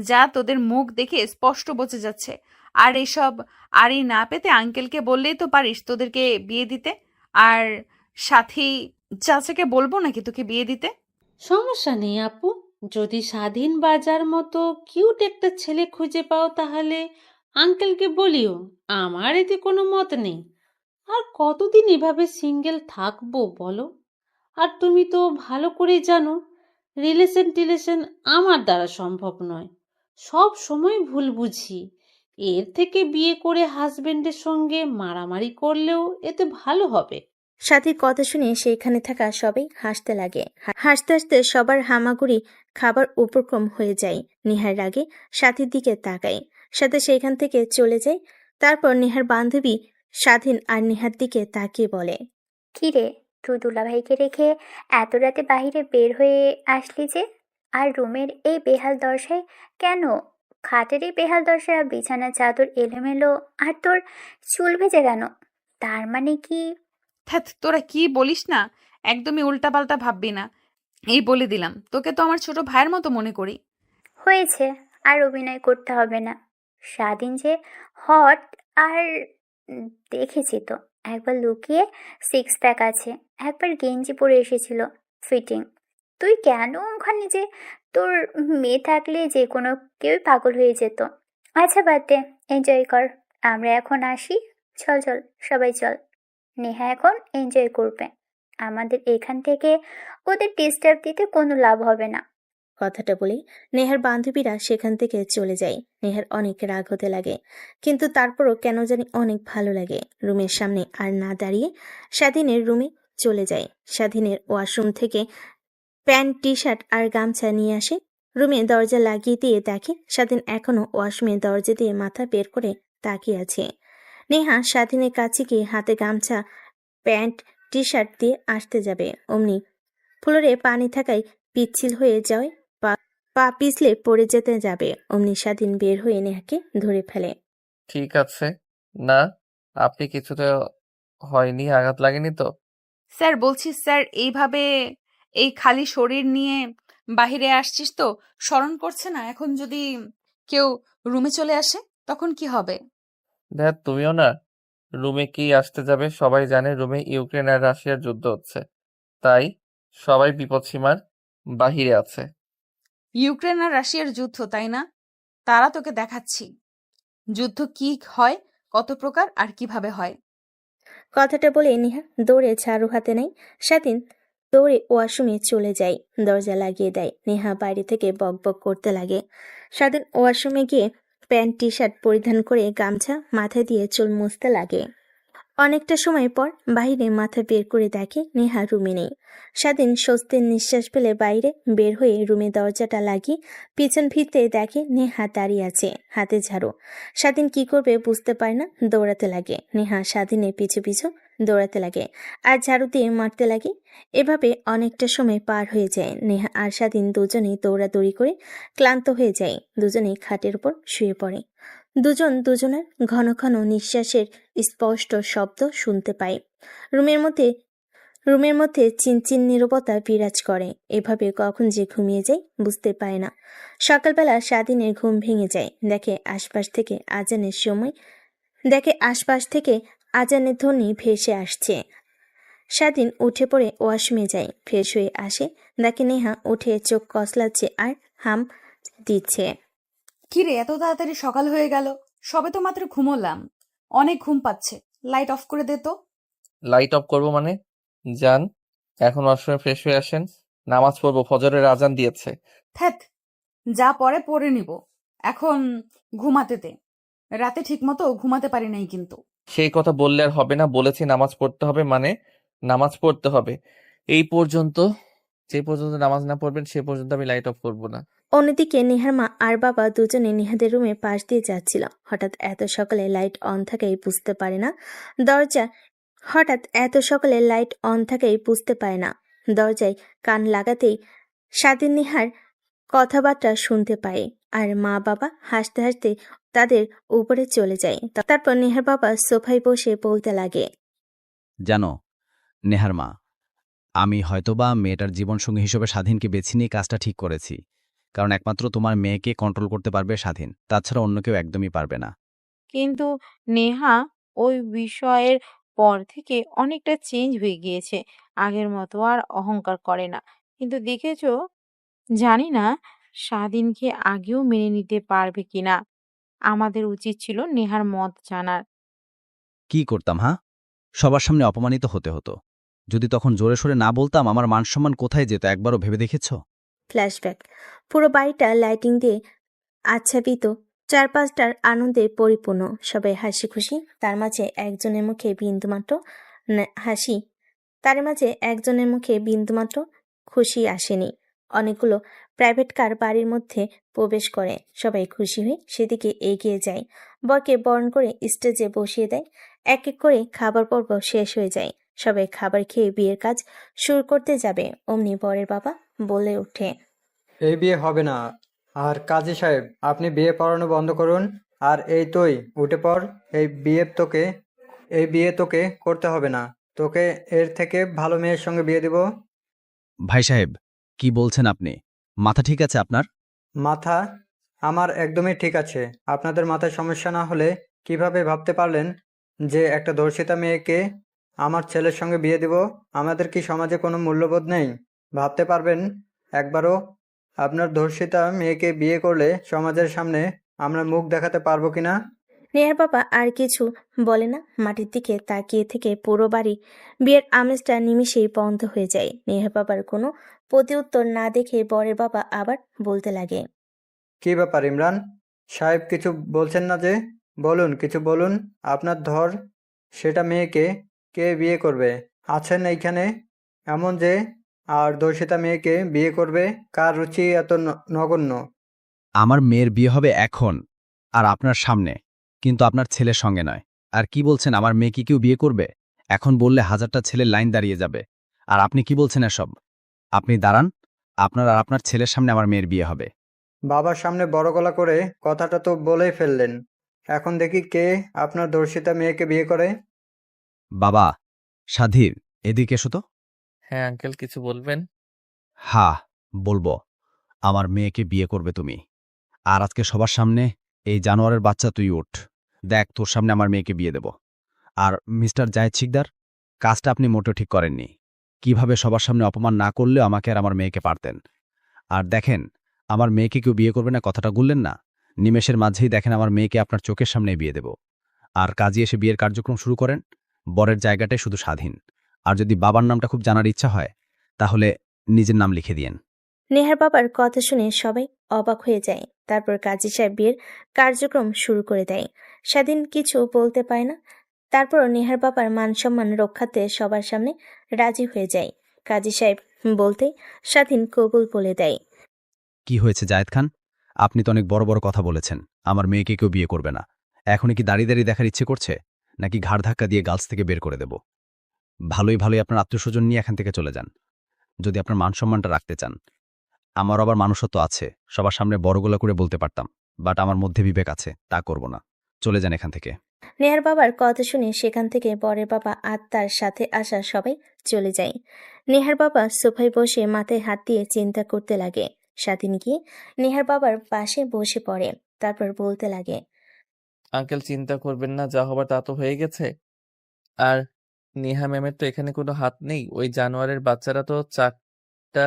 যা তোদের মুখ দেখে স্পষ্ট বোঝা যাচ্ছে। আর এসব আরই না পেতে আঙ্কেলকে বললেই তো পারিস তোদেরকে বিয়ে দিতে। আর সাথী চাচাকে বলবো নাকি তোকে বিয়ে দিতে? সমস্যা নেই আপু, যদি স্বাধীন বাজার মতো কিউট একটা ছেলে খুঁজে পাও তাহলে আঙ্কেলকে বলিও, আমার এতে কোনো মত নেই। আর কতদিন এভাবে সিঙ্গেল থাকবো বলো? আর তুমি তো ভালো করেই জানো রিলেশন আমার দ্বারা সম্ভব নয়, সব সময় ভুল বুঝি। এর থেকে বিয়ে করে হাজবেন্ডের সঙ্গে মারামারি করলেও এতে ভালো হবে। সাথীর কথা শুনে সেইখানে থাকা সবাই হাসতে লাগে। হাসতে হাসতে সবার হামাগুড়ি খাবার উপক্রম হয়ে যায়। নেহার রাগে সাথীর দিকে তাকায়, সাথে সেইখান থেকে চলে যায়। তারপর নেহার বান্ধবী স্বাধীন আর নেহার দিকে তাকিয়ে বলে, কি রে, তুই দুলাভাইকে রেখে এত রাতে বাইরে বের হয়ে আসলি যে? আর রুমের এই বেহাল দশায় কেন? খাটের এই বেহাল দশা, বিছানা চাদর এলোমেলো, আর তোর চুল ভেজে কেন? তার মানে কি? ধ্যাৎ, তোরা কি বলিস না, একদমই উল্টাপাল্টা ভাববি না, এই বলে দিলাম। তোকে তো আমার ছোট ভাইয়ের মতো মনে করি। হয়েছে, আর অভিনয় করতে হবে না। স্বাধীন যে হট, আর দেখেছি তো, একবার লুকিয়ে সিক্স প্যাক আছে, একবার গেঞ্জি পরে এসেছিল ফিটিং। তুই কেন ওখানে যে? তোর মেয়ে থাকলে যে কোনো কেউই পাগল হয়ে যেত। আচ্ছা বাদ দে, এনজয় কর। আমরা এখন আসি। চল চল, সবাই চল। নেহা এখন এনজয় করবে, আমাদের এখান থেকে ওদের ডিস্টার্ব দিতে কোনো লাভ হবে না। কথাটা বলেই নেহার বান্ধবীরা সেখান থেকে চলে যায়। নেহার অনেক রাগ হতে লাগে, কিন্তু তারপরও কেন জানি অনেক ভালো লাগে। রুমের সামনে আর না দাঁড়িয়ে স্বাধীনের রুমে চলে যায়। স্বাধীনের ওয়াশরুম থেকে প্যান্ট, টি শার্ট আর গামছা নিয়ে আসে। রুমে দরজা লাগিয়ে দিয়ে দেখে স্বাধীন এখনো ওয়াশরুমের দরজা দিয়ে মাথা বের করে তাকিয়ে আছে। নেহা স্বাধীনের কাছে গিয়ে হাতে গামছা, প্যান্ট, টি শার্ট দিয়ে আসতে যাবে, অমনি ফ্লোরে পানি থাকায় পিচ্ছিল হয়ে যায়। পা পিছলে পড়ে যেতে যাবে, অমনি স্বাধীন বের হয়ে নেহাকে ধরে ফেলে। ঠিক আছে না, আপনি কিছুতে হয়নি, আঘাত লাগেনি তো? স্যার বলছি স্যার, এইভাবে এই খালি শরীর নিয়ে বাহিরে আসছিস তো শরম করছে না? এখন যদি কেউ রুমে চলে আসে তখন কি হবে? দেখ, তুমিও না, রুমে কি আসতে যাবে? সবাই জানে রুমে ইউক্রেন আর রাশিয়ার যুদ্ধ হচ্ছে, তাই সবাই বিপদসীমার বাহিরে আছে। ইউক্রেন আর রাশিয়ার যুদ্ধ, তাই না? তারা তোকে দেখাচ্ছি যুদ্ধ কি হয়, কত প্রকার আর কিভাবে হয়। কথাটা বলে নেহা দৌড়ে ঝাড়ু হাতে নেয়। স্বাধীন দৌড়ে ওয়াশরুমে চলে যায়, দরজা লাগিয়ে দেয়। নেহা বাইরে থেকে বক বক করতে লাগে। স্বাধীন ওয়াশরুমে গিয়ে প্যান্ট, টি শার্ট পরিধান করে গামছা মাথায় দিয়ে চুল মুছতে লাগে। অনেকটা সময় পর বাইরে মাথা বের করে দেখে নেহা রুমে নেই। স্বাধীন স্বস্তির নিঃশ্বাস ফেলে বাইরে বের হয়ে রুমে দরজাটা লাগিয়ে পিছন ফিরতে দেখে নেহা দাঁড়িয়ে আছে, হাতে ঝাড়ু। স্বাধীন কি করবে বুঝতে পারে না, দৌড়াতে লাগে। নেহা স্বাধীনের পিছু পিছু দৌড়াতে লাগে আর ঝাড়ু দিয়ে মারতে লাগে। এভাবে অনেকটা সময় পার হয়ে যায়। নেহা আর স্বাধীন দুজনেই দৌড়াদৌড়ি করে ক্লান্ত হয়ে যায়। দুজনেই খাটের উপর শুয়ে পড়ে। দুজন দুজনের ঘন ঘন নিঃশ্বাসের স্পষ্ট শব্দ শুনতে পায়। রুমের মধ্যে চিনচিন নীরবতা বিরাজ করে। এভাবে কখন যে ঘুমিয়ে যায় বুঝতে পারে না। সকালবেলা স্বাধীনের ঘুম ভেঙে যায়। দেখে আশপাশ থেকে আজানের ধ্বনি ভেসে আসছে। স্বাধীন উঠে পড়ে ওয়াশরুমে যায়, ফ্রেশ হয়ে আসে। দেখে নেহা উঠে চোখ কসলাচ্ছে আর হাম দিচ্ছে। কিরে, এত তাড়াতাড়ি সকাল হয়ে গেল? সবে তো মাত্র ঘুমোলাম, অনেক ঘুম পাচ্ছে। লাইট অফ করে দে তো। লাইট অফ করবো মানে? যান, এখন ওয়াশরুমে ফ্রেশ হয়ে আসেন, নামাজ পড়বো, ফজরের আজান দিয়েছে। থ্যাত, যা পরে পরে নিব, এখন ঘুমাতে দে। রাতে ঠিকমতো ঘুমাতে পারি নাই কিন্তু। সেই কথা বললে আর হবে না, বলেছি নামাজ পড়তে হবে মানে নামাজ পড়তে হবে। যে পর্যন্ত নামাজ না পড়বেন সে পর্যন্ত আমি লাইট অফ করবো না। অন্যদিকে নেহার মা আর বাবা দুজনে নেহাদের রুমে পাশ দিয়ে যাচ্ছিল। হঠাৎ এত সকালে লাইট অন থাকাই বুঝতে পারে না। দরজায় কান লাগাতেই স্বাধীন নেহার কথাবার্তা শুনতে পায়, আর মা বাবা হাসতে হাসতে তাদের উপরে চলে যায়। তারপর নেহার বাবা সোফায় বসে বলতে লাগে, জানো নেহার মা, আমি হয়তোবা মেয়েটার জীবনসঙ্গী হিসেবে স্বাধীনকে বেছে নিয়ে কাজটা ঠিক করেছি, কারণ একমাত্র তোমার মেয়েকে কন্ট্রোল করতে পারবে স্বাধীন, তাছাড়া অন্য কেউ একদমই পারবে না। কিন্তু নেহা ওই বিষয়ের পর থেকে অনেকটা চেঞ্জ হয়ে গিয়েছে। আগের মতো আর অহংকার করে না। কিন্তু দেখেছো, জানি না স্বাধীনকে আগেও মেনে নিতে পারবে কিনা। আমাদের উচিত ছিল নেহার মত জানার। কি করতাম, হ্যাঁ? সবার সামনে অপমানিত হতে হতো। যদি তখন জোরে সোরে না বলতাম, আমার মান-সম্মান কোথায় যেত একবারও ভেবে দেখেছ? ফ্ল্যাশব্যাক। পুরো বাড়িটা লাইটিং দিয়ে আচ্ছাদিত, চারপাশটার আনন্দে পরিপূর্ণ, সবাই হাসি খুশি। তার মাঝে একজনের মুখে বিন্দুমাত্র হাসি, তার মাঝে একজনের মুখে বিন্দুমাত্র খুশি আসেনি। অনেকগুলো প্রাইভেট কার বাড়ির মধ্যে প্রবেশ করে, সবাই খুশি হয়ে সেদিকে এগিয়ে যায়। বরকে বরণ করে স্টেজে বসিয়ে দেয়। এক এক করে খাবার পর্ব শেষ হয়ে যায়। সবাই খাবার খেয়ে বিয়ের কাজ শুরু করতে যাবে, অমনি বরের বাবা বলে ওঠে, এই বিয়ে হবে না। আর কাজী সাহেব, আপনি বিয়ে পড়ানো বন্ধ করুন। আর এই তুই উঠে পড়। এই বিয়ে তোকে করতে হবে না। তোকে এর থেকে ভালো মেয়ের সঙ্গে বিয়ে দিব। ভাই সাহেব, কি বলছেন আপনি? মাথা ঠিক আছে আপনার? মাথা আমার একদমই ঠিক আছে। আপনাদের মাথায় সমস্যা না হলে কিভাবে ভাবতে পারলেন যে একটা ধর্ষিতা মেয়েকে আমার ছেলের সঙ্গে বিয়ে দিব? আমাদের কি সমাজে কোনো মূল্যবোধ নেই? ভাবতে পারবেন একবারও? আপনার ধর্ষিতা মেয়েকে বিয়ে করলে সমাজের সামনে আমরা মুখ দেখাতে পারবো কিনা? নেহার বাবা আর কিছু বলে না, মাটির দিকে তাকিয়ে থেকে পুরো বাড়ি বিয়ের আমেজটা নিমিষেই বন্ধ হয়ে যায়। নেহার বাবার কোনো প্রতিউত্তর না দেখে বরের বাবা আবার বলতে লাগে, কি ব্যাপার ইমরান সাহেব, কিছু বলছেন না যে? বলুন, কিছু বলুন। আপনার ধর সেটা মেয়েকে কে বিয়ে করবে? আছেন এইখানে এমন যে আর ধর্ষিতা মেয়েকে বিয়ে করবে? কার রুচি এত নগণ্য? আমার মেয়ের বিয়ে হবে এখন, আর আপনার সামনে, কিন্তু আপনার ছেলের সঙ্গে নয়। আর কি বলছেন, আমার মেয়ে কি কেউ বিয়ে করবে? এখন বললে 1000টা ছেলের লাইন দাঁড়িয়ে যাবে। আর আপনি কি বলছেন এসব? আপনি দাঁড়ান, আপনার আর আপনার ছেলের সামনে আমার মেয়ের বিয়ে হবে। বাবার সামনে বড় গলা করে কথাটা তো বলেই ফেললেন। এখন দেখি কে আপনার ধর্ষিতা মেয়েকে বিয়ে করে। বাবা, স্বাধীর, এদিকে এসো তো। হ্যাঁ আঙ্কেল, কিছু বলবেন? হ্যাঁ, বলবো। আমার মেয়েকে বিয়ে করবে তুমি। আর আজকে সবার সামনে, এই জানোয়ারের বাচ্চা তুই উঠ, দেখ তোর সামনে আমার মেয়েকে বিয়ে দেব। আর মিস্টার জায়েদ শিকদার, কাজটা আপনি মোটেও ঠিক করেননি। কিভাবে সবার সামনে অপমান না করলেও আমাকে আর আমার মেয়েকে পারতেন। আর দেখেন, আমার মেয়েকে কেউ বিয়ে করবে না কথাটা গুললেন না, নিমেষের মাঝেই দেখেন আমার মেয়েকে আপনার চোখের সামনে বিয়ে দেব। আর কাজী এসে বিয়ের কার্যক্রম শুরু করেন। বরের জায়গাটাই শুধু স্বাধীন। আর যদি বাবার নামটা খুব জানার ইচ্ছা হয়, তাহলে নিজের নাম লিখে দিয়েন। নেহার বাবার কথা শুনে সবাই অবাক হয়ে যায়। তারপর কাজী সাহেব বিয়ের কার্যক্রম শুরু করে দেয়। স্বাধীন কিছু বলতে পায় না। তারপরও নেহার বাবার মান সম্মান রক্ষাতে সবার সামনে রাজি হয়ে যায়। কাজী সাহেব বলতেই স্বাধীন কবুল বলে দেয়। কি হয়েছে জায়েদ খান? আপনি তো অনেক বড় বড় কথা বলেছেন, আমার মেয়েকে কেউ বিয়ে করবে না। এখনই কি দাঁড়িয়ে দাঁড়িয়ে দেখার ইচ্ছে করছে, নাকি ঘাড় ধাক্কা দিয়ে গার্লস থেকে বের করে দেব? ভালোই ভালোই আপনার আত্মীয়স্বজন নিয়ে এখান থেকে চলে যান, যদি আপনার মান সম্মানটা রাখতে চান। আমার আবার মানুষত্ব আছে, সবার সামনে বড় গলা করে বলতে পারতাম, বাট আমার মধ্যে বিবেক আছে, তা করব না। চলে যান এখান থেকে। নেহার বাবার কথা শুনে সেখান থেকে বরের বাবা আর তার সাথে আসা সবাই চলে যায়। নেহার বাবা সোফায় বসে মাথায় হাত দিয়ে চিন্তা করতে লাগে। স্বাধীন গিয়ে নেহার বাবার পাশে বসে পড়ে, তারপর বলতে লাগে, আঙ্কেল চিন্তা করবেন না, যা হবার তা তো হয়ে গেছে। আর নেহা ম্যামের তো এখানে কোনো হাত নেই। ওই জানোয়ারের বাচ্চারা তো চারটা,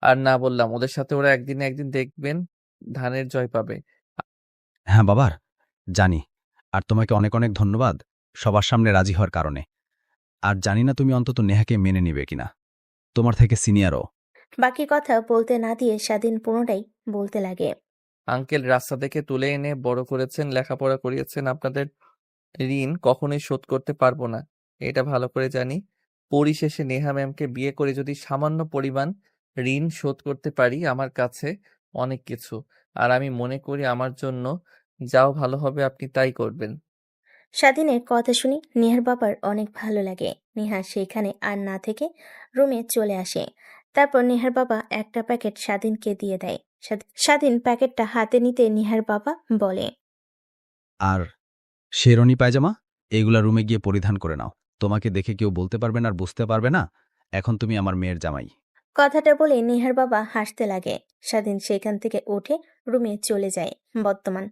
আর না বললাম, ওদের সাথে ওরা একদিন একদিন দেখবেন ধানের জয় পাবে। হ্যাঁ বাবার, জানি। আর তোমাকে অনেক অনেক ধন্যবাদ সবার সামনে রাজি হওয়ার কারণে। আর জানি না তুমি অন্তত নেহাকে মেনে নিবে কিনা, তোমার থেকে সিনিয়রও। বাকি কথা বলতে না দিয়ে স্বাধীন পুনরায় বলতে লাগে, আঙ্কেল রাস্তা থেকে তুলে এনে বড় করেছেন, লেখাপড়া করিয়েছেন, আপনাদের ঋণ কখনোই শোধ করতে পারবো না, এটা ভালো করে জানি। পরিশেষে নেহা ম্যামকে বিয়ে করে যদি সামান্য পরিমাণ ঋণ শোধ করতে পারি, আমার কাছে অনেক কিছু। আর আমি মনে করি আমার জন্য যাও ভালো হবে, আপনি তাই করবেন। স্বাধীনের কথা শুনে নেহার বাবার অনেক ভালো লাগে। নেহা সেখানে আর না থেকে রুমে চলে আসে। তারপর নেহার বাবা একটা প্যাকেট স্বাধীনকে দিয়ে দেয়। স্বাধীন প্যাকেটটা হাতে নিতে নেহার বাবা বলে, আর শেরনি পায়জামা, এগুলা রুমে গিয়ে পরিধান করে নাও। তোমাকে দেখে কেউ বলতে পারবে না আর বুঝতে পারবে না এখন তুমি আমার মেয়ের জামাই। কথাটা বলে নেহার বাবা হাসতে লাগে। স্বাধীন সেখান থেকে উঠে রুমে চলে যায়। বর্তমান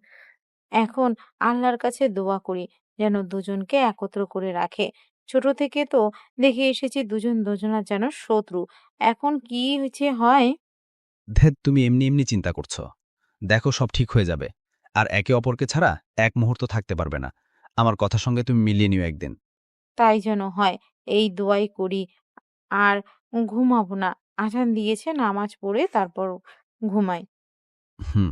এখন আল্লাহর কাছে দোয়া করি যেন দুজনকে একত্র করে রাখে। ছোট থেকে তো দেখে এসেছি দুজন দুজনার যেন শত্রু। এখন কি হয়েছে হয়। ধ্যাত, তুমি এমনি এমনি চিন্তা করছো। দেখো, সব ঠিক হয়ে যাবে। আর একে অপরকে ছাড়া এক মুহূর্ত থাকতে পারবে না। আমার কথার সঙ্গে তুমি মিলিয়ে নিও একদিন। তাই যেন হয়, এই দোয়াই করি। আর ঘুমাবো না, আজান দিয়েছে, নামাজ পড়ে তারপর ঘুমাই। হুম।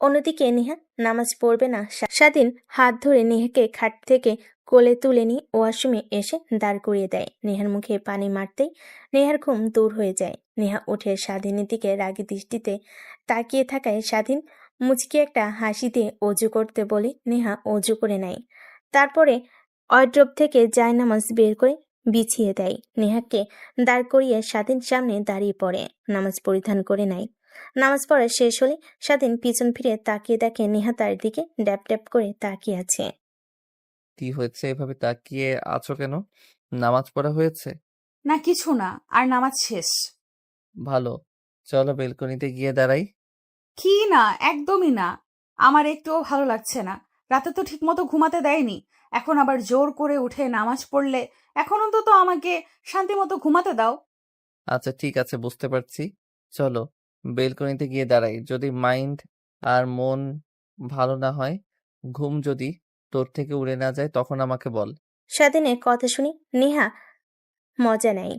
অন্যদিকে নেহা নামাজ পড়বে না। স্বাধীন হাত ধরে নেহাকে খাট থেকে কোলে তুলে নিয়ে ওয়াশরুমে এসে দাঁড় করিয়ে দেয়। নেহার মুখে পানি মারতেই নেহার ঘুম দূর হয়ে যায়। নেহা উঠে স্বাধীনের দিকে রাগী দৃষ্টিতে তাকিয়ে থাকায় স্বাধীন মুচকি একটা হাসি দিয়ে অজু করতে বলে নেহা অজু করে নেয়। তারপরে ওয়ার্ড্রোব থেকে জায়নামাজ বের করে বিছিয়ে দেয়। নেহাকে দাঁড় করিয়ে স্বাধীন সামনে দাঁড়িয়ে পড়ে, নামাজ পরিধান করে নেয়। নামাজ পড়া শেষ হলে স্বাধীন পিছন ফিরে তাকিয়ে দেখে নেহা তার দিকে ড্যাপ ড্যাপ করে তাকিয়ে আছে। কি হয়েছে, এভাবে তাকিয়ে আছো কেন? নামাজ পড়া হয়েছে? না কিছু না, আর নামাজ শেষ। ভালো, চলো বেলকনিতে গিয়ে দাঁড়াই। কি না, একদমই না। আমার একটুও ভালো লাগছে না। রাতে তো ঠিকমতো ঘুমাতে দেয়নি, এখন আবার জোর করে উঠে নামাজ পড়লে। এখন অন্তত আমাকে শান্তি মতো ঘুমাতে দাও। আচ্ছা ঠিক আছে, বুঝতে পারছি। চলো বেলকনিতে গিয়ে দাঁড়াই। যদি মাইন্ড আর মন ভালো না হয়, ঘুম যদি তোর থেকে উড়ে না যায়, তখন আমাকে বল। স্বাধীনের কথা শুনে নেহা মজা নেয়।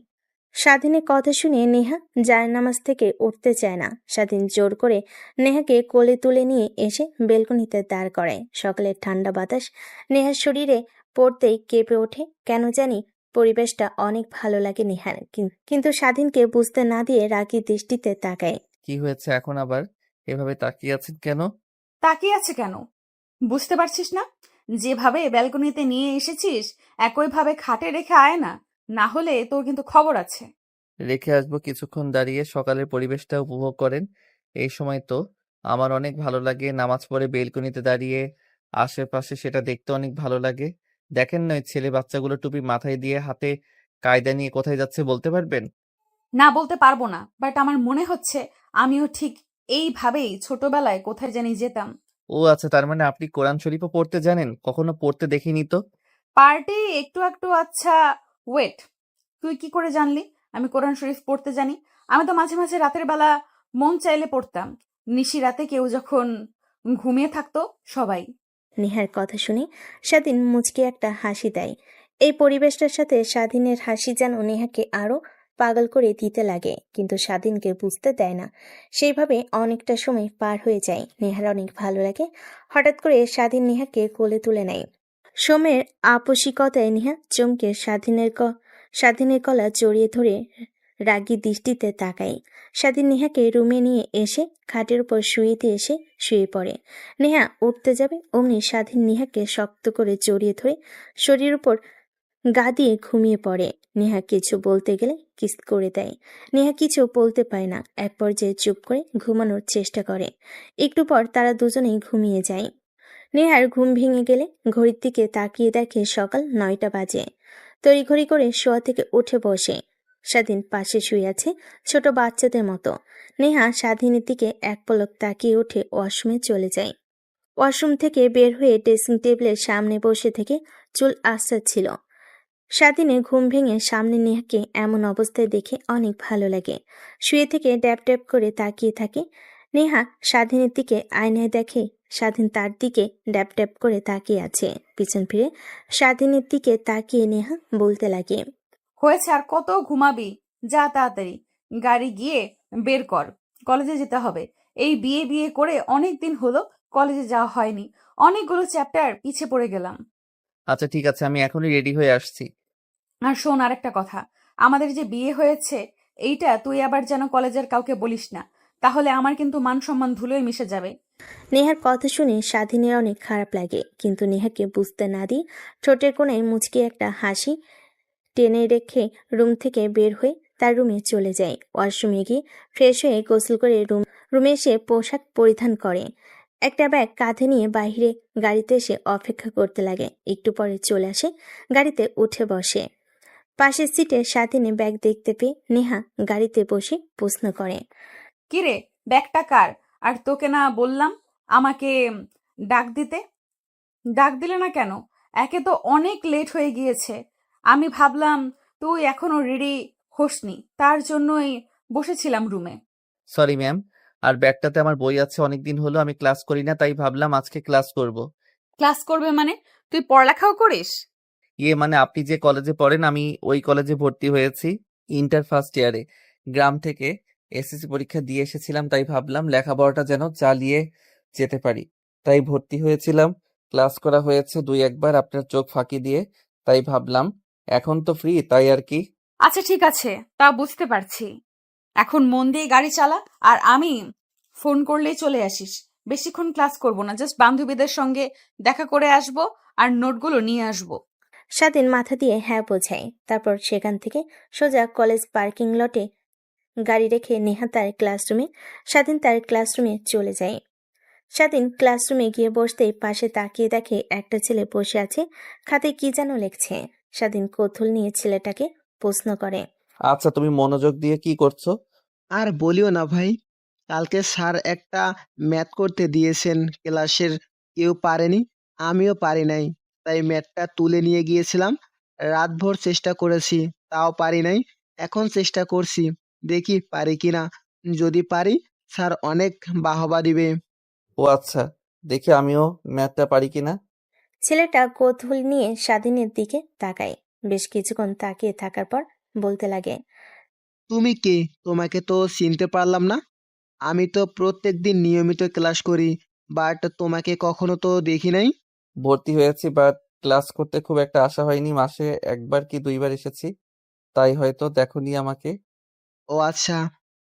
স্বাধীনের কথা শুনে নেহা জায়নামাজ থেকে উঠতে চায় না। স্বাধীন জোর করে নেহাকে কোলে তুলে নিয়ে এসে বেলকনিতে দাঁড় করায়। সকালের ঠান্ডা বাতাস নেহার শরীরে পড়তেই কেঁপে ওঠে। কেন জানি পরিবেশটা অনেক ভালো লাগে নেহার। কিন্তু স্বাধীনকে বুঝতে না দিয়ে রাগী দৃষ্টিতে তাকায়। কি হয়েছে এখন আবার এভাবে তাকিয়ে আছেন কেন? তাকিয়ে আছে কেন বুঝতে পারছিস না? যেভাবে ব্যালকনিতে নিয়ে এসেছিস একইভাবে খাটে রেখে আয় না, না হলে তোর কিন্তু খবর আছে। রেখে আসবো, কিছুক্ষণ দাঁড়িয়ে সকালের পরিবেশটা উপভোগ করেন। এই সময় তো আমার অনেক ভালো লাগে, নামাজ পড়ে বেলকনিতে দাঁড়িয়ে আশেপাশে সেটা দেখতে অনেক ভালো লাগে। দেখেন না ওই ছেলে বাচ্চাগুলো টুপি মাথায় দিয়ে হাতে কায়দা নিয়ে কোথায় যাচ্ছে, বলতে পারবেন? না বলতে পারবো না, বাট আমার মনে হচ্ছে আমিও ঠিক এইভাবেই ছোটবেলায় কোথায় জানি যেতাম। ও আচ্ছা, তার মানে আপনি কোরআন শরীফও পড়তে জানেন? কখনো পড়তে দেখিনি তো। পার্টি একটু একটু। আচ্ছা ওয়েট, তুই কি করে জানলি আমি কোরআন শরীফ পড়তে জানি? আমি তো মাঝে মাঝে রাতের বেলা মন চাইলে পড়তাম, নিশি রাতে কেউ যখন ঘুমিয়ে থাকতো সবাই। নেহার কথা শুনে স্বাধীন মুচকি একটা হাসি দেয়। এই পরিবেশটার সাথে স্বাধীনের হাসি যেন নেহাকে আরো পাগল করে দিতে লাগে, কিন্তু স্বাধীনকে বুঝতে দেয় না। সেইভাবে অনেকটা সময় পার হয়ে যায়। নেহার অনেক ভালো লাগে। হঠাৎ করে স্বাধীন নেহাকে কোলে তুলে নেয়। সোমের আপসিকতায় নেহা চমকে স্বাধীনের গলা জড়িয়ে ধরে রাগী দৃষ্টিতে তাকায়। স্বাধীন নেহাকে রুমে নিয়ে এসে খাটের উপর শুয়ে দিয়ে এসে শুয়ে পড়ে। নেহা উঠতে যাবে অমনি স্বাধীন নেহাকে শক্ত করে জড়িয়ে ধরে শরীরের উপর গা দিয়ে ঘুমিয়ে পড়ে। নেহা কিছু বলতে গেলে কিস করে দেয়। নেহা কিছু বলতে পায় না, এক পর্যায়ে চুপ করে ঘুমানোর চেষ্টা করে। একটু পর তারা দুজনেই ঘুমিয়ে যায়। নেহার ঘুম ভেঙে গেলে ঘড়ির দিকে তাকিয়ে দেখে সকাল 9টা বাজে। তড়িঘড়ি করে শোয়া থেকে উঠে বসে। স্বাধীন পাশে শুয়ে আছে ছোট বাচ্চাদের মতো। নেহা স্বাধীনের দিকে এক পলক তাকিয়ে উঠে ওয়াশরুমে চলে যায়। ওয়াশরুম থেকে বের হয়ে ড্রেসিং টেবিলের সামনে বসে থেকে চুল আঁচড়াচ্ছিল। স্বাধীনের ঘুম ভেঙে সামনে নেহাকে এমন অবস্থায় দেখে অনেক ভালো লাগে। শুয়ে থেকে ড্যাপ ড্যাপ করে তাকিয়ে থাকে। নেহা স্বাধীনের দিকে আয়নায় দেখে স্বাধীন তার দিকে ড্যাপ ড্যাপ করে তাকিয়ে আছে। পিছন ফিরে স্বাধীনের দিকে তাকিয়ে নেহা বলতে লাগে, হয়েছে, আর কত ঘুমাবি? যা তাড়াতাড়ি গাড়ি গিয়ে বের কর, কলেজে যেতে হবে। এই বিয়ে বিয়ে করে অনেক দিন হলো কলেজে যাওয়া হয়নি, অনেকগুলো চ্যাপ্টার পিছে পড়ে গেলাম। আচ্ছা ঠিক আছে, আমি এখনই রেডি হয়ে আসছি। আর শোন আরেকটা কথা, আমাদের যে বিয়ে হয়েছে এইটা তুই আবার যেন কলেজের কাউকে বলিস না, তাহলে আমার কিন্তু মান সম্মান ধুলোয় মিশে যাবে। নেহার কথা শুনে স্বাধীনের অনেক খারাপ লাগে, কিন্তু নেহাকে বুঝতে না দিয়ে ঠোঁটের কোণায় মুচকি একটা হাসি টেনে রেখে রুম থেকে বের হয়ে তার রুমে চলে যায়। ওয়াশরুমে গিয়ে ফ্রেশ হয়ে গোসল করে রুমে এসে পোশাক পরিধান করে। একটা ব্যাগ কাঁধে নিয়ে বাইরে গাড়িতে এসে অপেক্ষা করতে লাগে। একটু পরে চলে আসে, গাড়িতে উঠে বসে। পাশের সিটে স্বাধীনে ব্যাগ দেখতে পেয়ে নেহা গাড়িতে বসে প্রশ্ন করে। কিরে, ব্যাগটা কার? আর তোকে না বললাম আমাকে ডাক দিতে? ডাক দিলে না কেন? একে তো অনেক লেট হয়ে গিয়েছে। আমি ভাবলাম তুই এখনো রেডি হোসনি, তার জন্যই বসেছিলাম রুমে। সরি ম্যাম, আর ব্যাগটাতে আমার বই আছে, অনেকদিন হলো আমি ক্লাস করি না, তাই ভাবলাম আজকে ক্লাস করব। ক্লাস করবে মানে? তুই পড়ালেখাও করিস? মানে আপনি যে কলেজে পড়েন আমি ওই কলেজে ভর্তি হয়েছি ইন্টার ফার্স্ট ইয়ারে। গ্রাম থেকে এসএসসি পরীক্ষা দিয়ে এসেছিলাম, তাই ভাবলাম লেখাপড়াটা যেন চালিয়ে যেতে পারি, তাই ভর্তি হয়েছিলাম। ক্লাস করা হয়েছে দুই একবার আপনার চোখ ফাঁকি দিয়ে, তাই ভাবলাম এখন তো ফ্রি, তাই আর কি। আচ্ছা ঠিক আছে, তা বুঝতে পারছি। এখন মন দিয়ে গাড়ি চালা, আর আমি ফোন করলেই চলে আসিস। বেশিক্ষণ ক্লাস করব না, জাস্ট বান্ধবীদের সঙ্গে দেখা করে আসব আর নোটগুলো নিয়ে আসব। স্বাধীন মাথা দিয়ে হ্যাঁ বোঝায়। তারপর সেখান থেকে সোজা কলেজ পার্কিং লটে গাড়ি রেখে নেহা তার ক্লাসরুমে, স্বাধীন তার ক্লাসরুমে চলে যায়। স্বাধীন ক্লাসরুমে গিয়ে বসতেই পাশে তাকিয়ে দেখে একটা ছেলে বসে আছে, খাতে কি যেন লিখছে। স্বাধীন কৌতূহল নিয়ে ছেলেটাকে প্রশ্ন করে। আচ্ছা, তুমি মনোযোগ দিয়ে কি করছো? আর বলিও না ভাই, কালকে স্যার একটা ম্যাথ করতে দিয়েছেন, ক্লাসের কেউ পারেনি, আমিও পারি নাই, তাই ম্যাথটা তুলে নিয়ে গিয়েছিলাম। রাতভর চেষ্টা করেছি, তাও পারি নাই। এখন চেষ্টা করছি, দেখি পারি কিনা। যদি পারি, স্যার অনেক বাহবা দিবে। ও আচ্ছা, দেখি আমিও ম্যাথটা পারি কিনা। ছেলেটা কৌতূহল নিয়ে স্বাধীনের দিকে তাকায়। বেশ কিছুক্ষণ তাকিয়ে থাকার পর বলতে লাগে। তুমি কে? তোমাকে তো চিনতে পারলাম না। আমি তো প্রত্যেকদিন নিয়মিত ক্লাস করি, বাট তোমাকে কখনো তো দেখি নাই। ভর্তি হয়েছি, বাট ক্লাস করতে খুব একটা আশা হয়নি, মাসে একবার কি দুইবার এসেছি, তাই হয়তো দেখোনি আমাকে। ও আচ্ছা,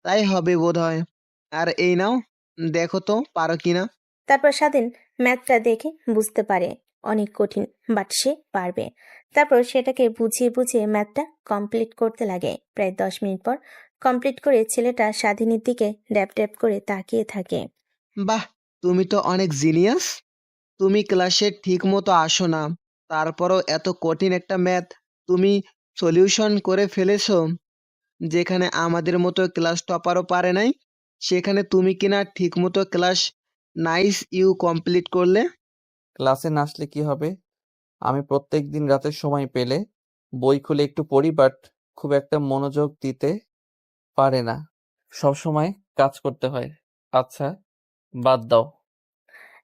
তাই হবে বোধহয়। আর এই নাও, দেখো তো পারো কিনা। তারপর স্বাধীন ম্যাথটা দেখে বুঝতে পারে অনেক কঠিন, বাট সে পারবে। তারপর সেটাকে বুঝিয়ে বুঝিয়ে ম্যাথটা কমপ্লিট করতে লাগে। প্রায় 10 মিনিট পর কমপ্লিট করে ছেলেটা স্বাধীনের দিকে ড্যাব ড্যাব করে তাকিয়ে থাকে। বাহ, তুমি তো অনেক জিনিয়াস। তুমি ক্লাসে ঠিক মতো আসো না, তারপরও এত কঠিন একটা ম্যাথ তুমি সলিউশন করে ফেলেছো। যেখানে আমাদের মতো ক্লাস টপারও পারে নাই, সেখানে তুমি কিনা ঠিক মতো ক্লাস নাইস ইউ কমপ্লিট করলে। ক্লাসে না আসলে কি হবে? আমি প্রত্যেক দিন রাতের সময় পেলে বই খুলে একটু পড়ি, বাট খুব একটা মনোযোগ দিতে পারে না, সব সময় কাজ করতে হয়। আচ্ছা, বাদ দাও।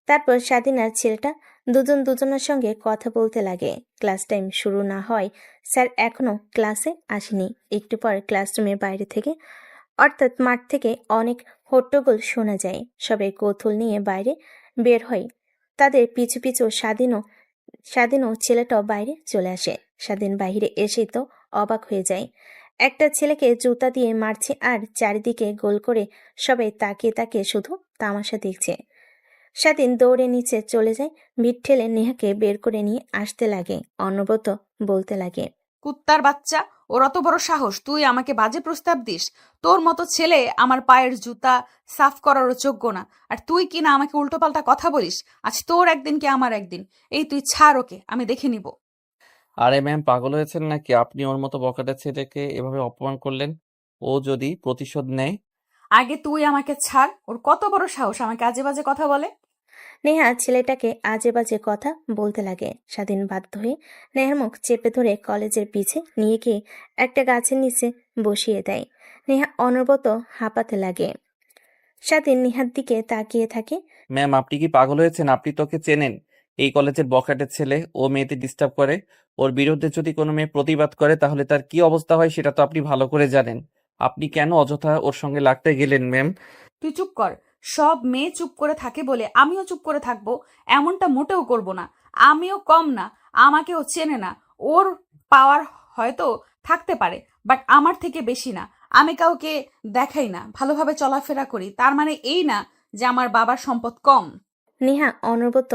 তারপর স্বাধীন আর ছেলেটা দুজন দুজনের সঙ্গে কথা বলতে লাগে। ক্লাস টাইম শুরু না হয় স্যার এখনো ক্লাসে আসেনি। একটু পর ক্লাসরুমের বাইরে থেকে, অর্থাৎ মাঠ থেকে অনেক হট্টগোল শোনা যায়। সবাই কৌতূহল নিয়ে বাইরে বের হয়। তাদের পিছু পিছু স্বাধীনও ছেলেটাও বাইরে চলে আসে। স্বাধীন বাইরে এসেই তো অবাক হয়ে যায়। একটা ছেলেকে জুতা দিয়ে মারছে আর চারিদিকে গোল করে সবাই তাকিয়ে তাকিয়ে শুধু তামাশা দেখছে। স্বাধীন দৌড়ে নিচে চলে যায়, ভিড় ঠেলে নেহাকে বের করে নিয়ে আসতে লাগে। অনবরত বলতে লাগে। কুত্তার বাচ্চা, ওর অত বড় সাহস, তুই আমাকে বাজে প্রস্তাব দিস? তোর মতো ছেলে আমার পায়ের জুতা সাফ করারও যোগ্য না, আর তুই কিনা আমাকে উল্টোপাল্টা কথা বলিস। আজ তোর একদিন কি আমার একদিন। এই তুই ছাড় ওকে, আমি দেখে নিব। আরে ম্যাম, পাগল হয়েছেন নাকি? আপনি ওর মতো বখাটে ছেলেকে এভাবে অপমান করলেন, ও যদি প্রতিশোধ নেয়। আগে তুই আমাকে ছাড়, ওর কত বড় সাহস আমাকে আজে বাজে কথা বলে। নেহা ছেলেটাকে আজে বাজে কথা বলতে লাগে। স্বাধীন বাধ্য হয়ে নেহার মুখ চেপে ধরে কলেজের পিছে নিয়ে গিয়ে একটা গাছের নিচে বসিয়ে দেয়। নেহা অনবরত হাঁপাতে লাগে। স্বাধীন নেহার দিকে তাকিয়ে থাকে। ম্যাম, আপনি কি পাগল হয়েছেন? আপনি তোকে চেনেন? এই কলেজের বখাটের ছেলে, ও মেয়েদের ডিস্টার্ব করে। ওর বিরুদ্ধে যদি কোনো মেয়ে প্রতিবাদ করে তাহলে তার কি অবস্থা হয় সেটা তো আপনি ভালো করে জানেন। আপনি কেন অযথা ওর সঙ্গে লাগতে গেলেন ম্যাম? তুই চুপ কর। সব মেয়ে চুপ করে থাকে বলে আমিও চুপ করে থাকবো? এমনটা মোটেও করব না। আমিও কম না, আমাকেও চেনে না। ওর পাওয়ার হয়তো থাকতে পারে, বাট আমার থেকে বেশি না। আমি কাউকে দেখাই না, ভালোভাবে চলাফেরা করি, তার মানে এই না যে আমার বাবার সম্পদ কম। নেহা অনবরত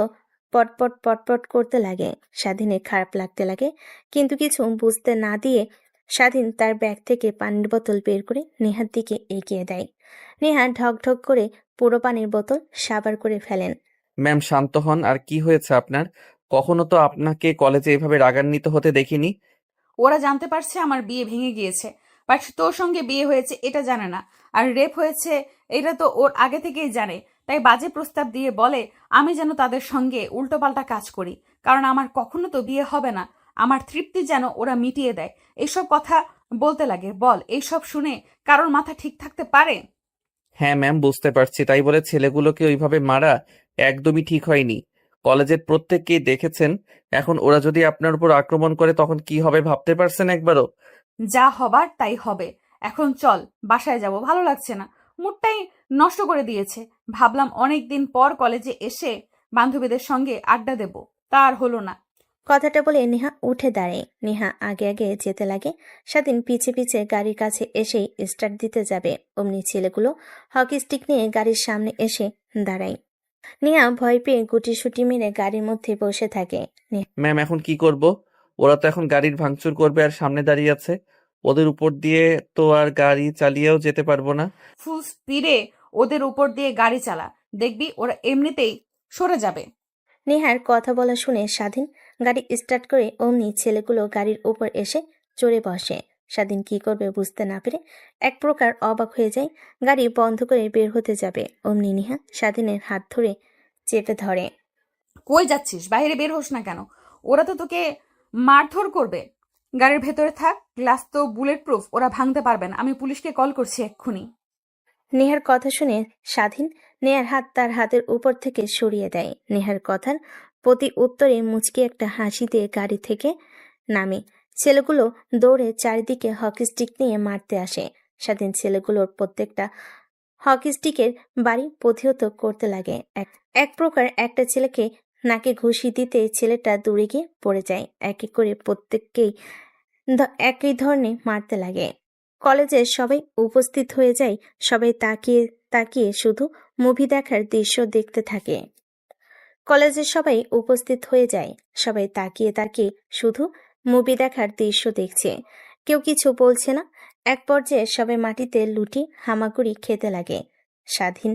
পটপট পটপট করতে লাগে। স্বাধীনের খারাপ লাগতে লাগে, কিন্তু কিছু বুঝতে না দিয়ে স্বাধীন তার ব্যাগ থেকে পানির বোতল বের করে নেহার দিকে এগিয়ে দেয়। নেহা ঢক ঢক করে পুরো পানির বোতল সাবার করে ফেলেন। ম্যাম, শান্ত হন। আর কি হয়েছে আপনার? কখনো তো আপনাকে কলেজে এভাবে রাগান্বিত হতে দেখিনি। ওরা জানতে পারছে আমার বিয়ে ভেঙে গিয়েছে, বাট তোর সঙ্গে বিয়ে হয়েছে এটা জানে না। আর রেপ হয়েছে এটা তো ওর আগে থেকেই জানে, তাই বাজে প্রস্তাব দিয়ে বলে আমি যেন তাদের সঙ্গে উল্টোপাল্টা কাজ করি, কারণ আমার কখনো তো বিয়ে হবে না। আমার তৃপ্তি যেন ওরা মিটিয়ে দেয়। এইসব কথা বলতে লাগে। বল, এইসব শুনে কারোর মাথা ঠিক থাকতে পারে? হ্যাঁ ম্যাম, বুঝতে পারছি। তাই বলে ছেলেগুলোকে ওইভাবে মারা একদমই ঠিক হয়নি। কলেজের প্রত্যেককেই দেখেছেন। এখন ওরা যদি আপনার উপর আক্রমণ করে তখন কি হবে ভাবতে পারছেন একবারও? যা হবার তাই হবে। এখন চল, বাসায় যাব, ভালো লাগছে না, মুডটাই নষ্ট করে দিয়েছে। ভাবলাম অনেক দিন পর কলেজে এসে বান্ধবীদের সঙ্গে আড্ডা দেব, তা আর হলো না। কথাটা বলে নেহা উঠে দাঁড়ায়। নেহা আগে আগে যেতে লাগে। স্বাধীন পিছে পিছে গাড়ির কাছে এসেই স্টার্ট দিতে যাবে, অমনি ছেলেগুলো হকি স্টিক নিয়ে গাড়ির সামনে এসে দাঁড়ায়। নেহা ভয় পেয়ে গুটিসুটি মেরে গাড়ির মধ্যে বসে থাকে। ম্যাম, এখন কি করব? ওরা তো এখন গাড়ির ভাঙচুর করবে আর সামনে দাঁড়িয়ে আছে। ওদের উপর দিয়ে তো আর গাড়ি চালিয়েও যেতে পারবো না। ফুল স্পিডে ওদের উপর দিয়ে গাড়ি চালা, দেখবি ওরা এমনিতেই সরে যাবে। নেহার কথা বলা শুনে স্বাধীন গাড়ি স্টার্ট করে অমনি ছেলেগুলো গাড়ির উপর এসে চড়ে বসে। স্বাধীন কি করবে বুঝতে না পেরে এক প্রকার অবাক হয়ে যায়। গাড়ি বন্ধ করে বের হতে যাবে, অমনি নেহা স্বাধীনের হাত ধরে চেপে ধরে। কই যাচ্ছিস? বাইরে বের হোস না কেন? ওরা তো তোকে মারধর করবে। গাড়ির ভেতরে থাক, গ্লাস তো বুলেট প্রুফ, ওরা ভাঙতে পারবে না। আমি পুলিশকে কল করছি এক্ষুনি। নেহার কথা শুনে স্বাধীন নেহার হাত তার হাতের উপর থেকে সরিয়ে দেয়। নেহার কথার প্রতি উত্তরে মুচকি একটা হাসি দিয়ে গাড়ি থেকে নামে। ছেলেগুলো দৌড়ে চারিদিকে হকি স্টিক নিয়ে মারতে আসে। স্বাধীন ছেলেগুলোর প্রত্যেকটা হকি স্টিকের বাড়ি প্রতিহত করতে লাগে। এক প্রকার একটা ছেলেকে নাকে ঘুষি দিতে ছেলেটা দূরে গিয়ে পড়ে যায়। এক এক করে প্রত্যেককেই একই ধরনের মারতে লাগে। কলেজে সবাই উপস্থিত হয়ে যায়। সবাই তাকিয়ে তাকিয়ে শুধু মুভি দেখার দৃশ্য দেখতে থাকে। কলেজের সবাই উপস্থিত হয়ে যায়। সবাই তাকিয়ে তাকিয়ে শুধু মুভি দেখার দৃশ্য দেখছে, কেউ কিছু বলছে না। এক পর্যায়ে সবাই মাটিতে লুটি হামাগুড়ি খেতে লাগে। স্বাধীন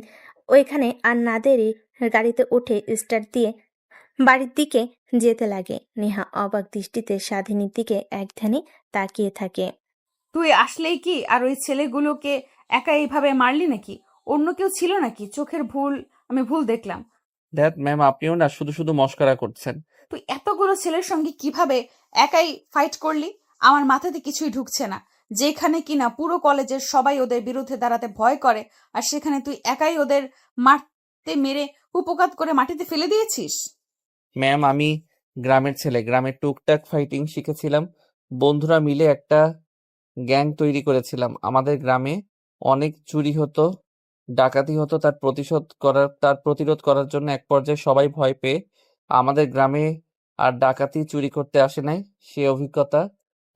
ওইখানে আর না দেরি গাড়িতে উঠে স্টার্ট দিয়ে বাড়ির দিকে যেতে লাগে। নেহা অবাক দৃষ্টিতে স্বাধীনের দিকে এক ধ্যানে তাকিয়ে থাকে। তুই আসলেই কি আর ওই ছেলেগুলোকে একা এইভাবে মারলি নাকি? অন্য কেউ ছিল নাকি? চোখের ভুল, আমি ভুল দেখলাম। দ্যাট ম্যাম, আপনিও না শুধু শুধু মস্করা করছেন। তুই এতগুলো ছেলের সঙ্গে কিভাবে একাই ফাইট করলি? আমার মাথাতে কিছুই ঢুকছে না। যেখানে কিনা পুরো কলেজের সবাই ওদের বিরুদ্ধে দাঁড়াতে ভয় করে, আর সেখানে তুই একাই ওদের মারতে মেরে উপকাত করে মাটিতে ফেলে দিয়েছিস। ম্যাম, আমি গ্রামের ছেলে, গ্রামের টুকটাক ফাইটিং শিখেছিলাম। বন্ধুরা মিলে একটা গ্যাং তৈরি করেছিলাম। আমাদের গ্রামে অনেক চুরি হতো, ডাকাতি হতো। তার প্রতিরোধ করার জন্য এক পর্যায়ে সবাই ভয় পেয়ে আমাদের গ্রামে আর ডাকাতি চুরি করতে আসে নাই। সে অভিজ্ঞতা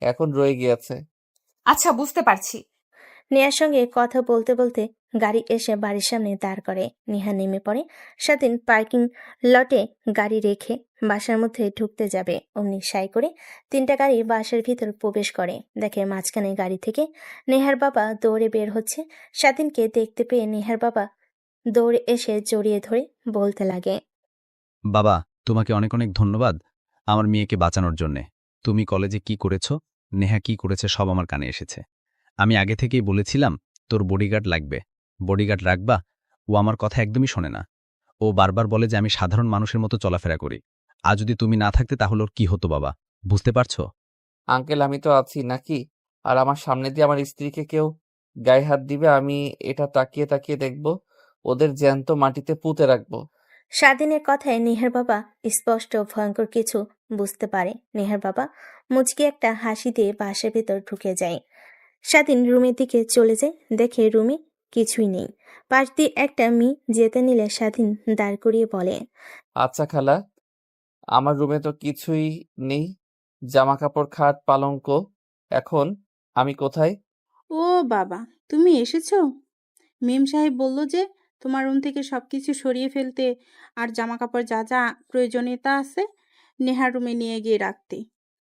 এখন রয়ে গিয়েছে। আচ্ছা, বুঝতে পারছি। নেহার সঙ্গে কথা বলতে বলতে গাড়ি এসে বাড়ির সামনে দাঁড় করে। নেহা নেমে পড়ে। স্বাধীন পার্কিং লটে গাড়ি রেখে বাসার মধ্যে ঢুকতে যাবে, অমনি সাই করে 3টা গাড়ি বাসার ভিতর প্রবেশ করে। দেখে মাঝখানে গাড়ি থেকে নেহার বাবা দৌড়ে বের হচ্ছে। স্বাধীনকে দেখতে পেয়ে নেহার বাবা দৌড়ে এসে জড়িয়ে ধরে বলতে লাগে। বাবা, তোমাকে অনেক অনেক ধন্যবাদ আমার মেয়েকে বাঁচানোর জন্যে। তুমি কলেজে কি করেছ, নেহা কি করেছে সব আমার কানে এসেছে। আমি আগে থেকেই বলেছিলাম তোর বডিগার্ড লাগবে, বডিগার্ড রাখবা। ও আমার কথা একদমই শোনে না। ও বারবার বলে যে আমি সাধারণ মানুষের মতো চলাফেরা করি। আর যদি তুমি না থাকতে তাহলে ওর কি হতো বাবা, বুঝতে পারছো? আঙ্কেল, আমি তো আছি নাকি? আর আমার সামনে দিয়ে আমার স্ত্রীকে কেউ গায়ে হাত দিবে, আমি এটা তাকিয়ে তাকিয়ে দেখব। ওদের জ্যান্ত মাটিতে পুঁতে রাখবো। স্বাধীনের কথায় নেহার বাবা স্পষ্ট ভয়ঙ্কর কিছু বুঝতে পারে। নেহার বাবা মুচকি একটা হাসি দিয়ে বাসার ভেতর ঢুকে যায়। স্বাধীন রুমের দিকে চলে যায়, দেখে রুমে কিছুই নেই। পাশ দিয়ে একটা মেয়ে যেতে নিলে স্বাধীন দাঁড় করিয়ে বলে। আচ্ছা খালা, আমার রুমে তো কিছুই নেই, জামা কাপড়, খাট, পালঙ্ক। এখন আমি কোথায়? ও বাবা, তুমি এসেছো? মেম সাহেব বলল যে তোমার রুম থেকে সবকিছু সরিয়ে ফেলতে আর জামা কাপড় যা যা প্রয়োজনীয়তা আছে নেহার রুমে নিয়ে গিয়ে রাখতে।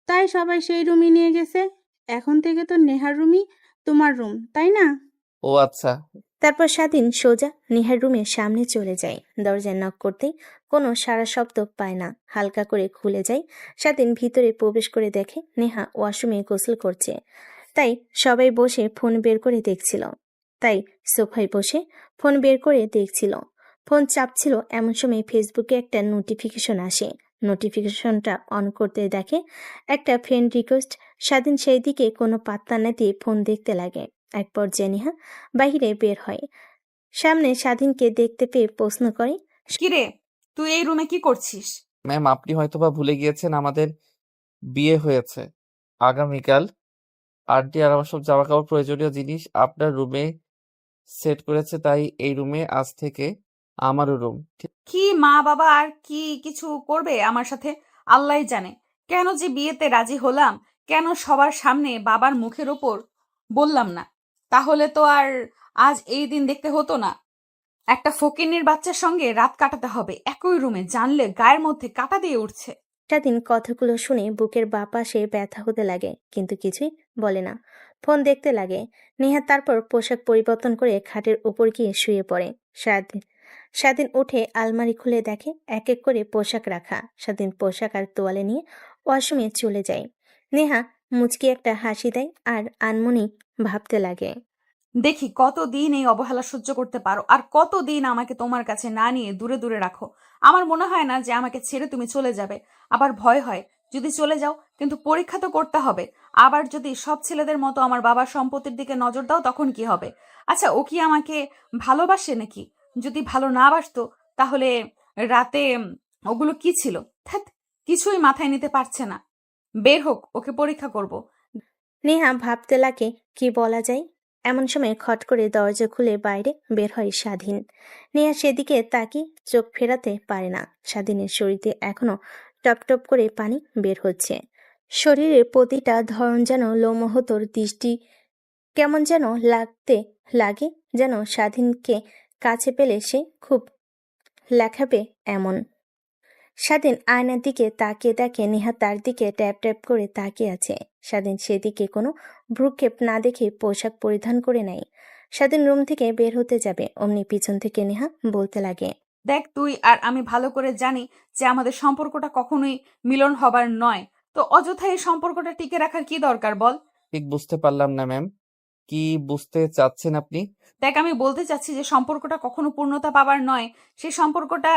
তাই সবাই সেই রুমে নিয়ে গেছে। এখন থেকে তো নেহার রুমই তোমার রুম, তাই না? ও আচ্ছা। তারপর স্বাধীন সোজা নেহার রুমের সামনে চলে যায়। দরজায় নক করতেই কোনো সারা শব্দ পায় না। হালকা করে খুলে যায়। স্বাধীন ভিতরে প্রবেশ করে দেখে নেহা ওয়াশরুমে গোসল করছে। তাই সবাই বসে ফোন বের করে দেখছিল। ফোন চাপছিল, এমন সময় ফেসবুকে একটা নোটিফিকেশন আসে। নোটিফিকেশনটা অন করতে দেখে একটা ফ্রেন্ড রিকোয়েস্ট। স্বাধীন সেই দিকে কোনো পাত্তা না দিয়ে ফোন দেখতে লাগে। এক পর্যায়ে নেহা বাহিরে বের হয়। সামনে স্বাধীনকে দেখতে পেয়ে প্রশ্ন করে, কিরে, তুই এই রুমে কি করছিস? ম্যাম, আপনি হয়তোবা ভুলে গিয়েছেন আমাদের বিয়ে হয়েছে আগামীকাল। আন্টি আর আমার সব জামা কাপড় প্রয়োজনীয় জিনিস আপনার রুমে সেট করেছে, তাই এই রুমে আজ থেকে আমারও রুম। কি মা বাবা আর কি কিছু করবে আমার সাথে আল্লাহই জানে। কেন যে বিয়েতে রাজি হলাম, কেন সবার সামনে বাবার মুখের ওপর বললাম না, তাহলে তো আর আজ এই দিন দেখতে হতো না। একটা ফকিন্নির বাচ্চার সঙ্গে রাত কাটাতে হবে একই রুমে, জানলে গায়ের মধ্যে কাঁটা দিয়ে উঠছে। স্বাধীন কথাগুলো শুনে বুকের বাঁ পাশে ব্যথা হতে লাগে, কিন্তু কিছুই বলে না। ফোন দেখতে লাগে। নেহা তারপর পোশাক পরিবর্তন করে খাটের উপর গিয়ে শুয়ে পড়ে। স্বাধীন উঠে আলমারি খুলে দেখে এক এক করে পোশাক রাখা। স্বাধীন পোশাক আর তোয়ালে নিয়ে ওয়াশরুমে চলে যায়। নেহা মুচকি একটা হাসি দেয় আর আনমনি ভাবতে লাগে, দেখি কতদিন এই অবহেলা সহ্য করতে পারো, আর কতদিন আমাকে তোমার কাছে না নিয়ে দূরে দূরে রাখো। আমার মনে হয় না যে আমাকে ছেড়ে তুমি চলে যাবে। আবার ভয় হয় যদি চলে যাও, কিন্তু পরীক্ষা তো করতে হবে। আবার যদি সব ছেলেদের মতো আমার বাবার সম্পত্তির দিকে নজর দাও, তখন কি হবে? আচ্ছা, ও কি আমাকে ভালোবাসে নাকি? যদি ভালো না বাসতো তাহলে রাতে ওগুলো কি ছিল? ধ্যাৎ, কিছুই মাথায় নিতে পারছে না। বের হোক, ওকে পরীক্ষা করব। নেহা ভাবতে লাগে কি বলা যায়। এমন সময় খট করে দরজা খুলে বাইরে বের হয় স্বাধীন। নেহা সেদিকে তাকিয়ে চোখ ফেরাতে পারে না। স্বাধীনের শরীরে এখনো টপ টপ করে পানি বের হচ্ছে। শরীরের প্রতিটা ধরন যেন লোমহতর দৃষ্টি কেমন যেন লাগতে লাগে, যেন স্বাধীনকে কাছে পেলে সে খুব লেখাবে এমন। স্বাধীন আয়নার দিকে তাকিয়ে দেখে নেহা তার দিকে ট্যাপ ট্যাপ করে তাকিয়ে আছে। স্বাধীন সেদিকে কোনো ভ্রুক্ষেপ না দেখে পোশাক পরিধান করে নেয়। স্বাধীন রুম থেকে বের হতে যাবে, অমনি পিছন থেকে নেহা বলতে লাগে, দেখ, তুই আর আমি ভালো করে জানি যে আমাদের সম্পর্কটা কখনোই মিলন হবার নয়। তো অযথা এই সম্পর্কটা টিকে রাখার কি দরকার বল? ঠিক বুঝতে পারলাম না ম্যাম, কি বুঝতে চাচ্ছেন আপনি? দেখ, আমি বলতে চাচ্ছি যে সম্পর্কটা কখনো পূর্ণতা পাবার নয়। সেই সম্পর্কটা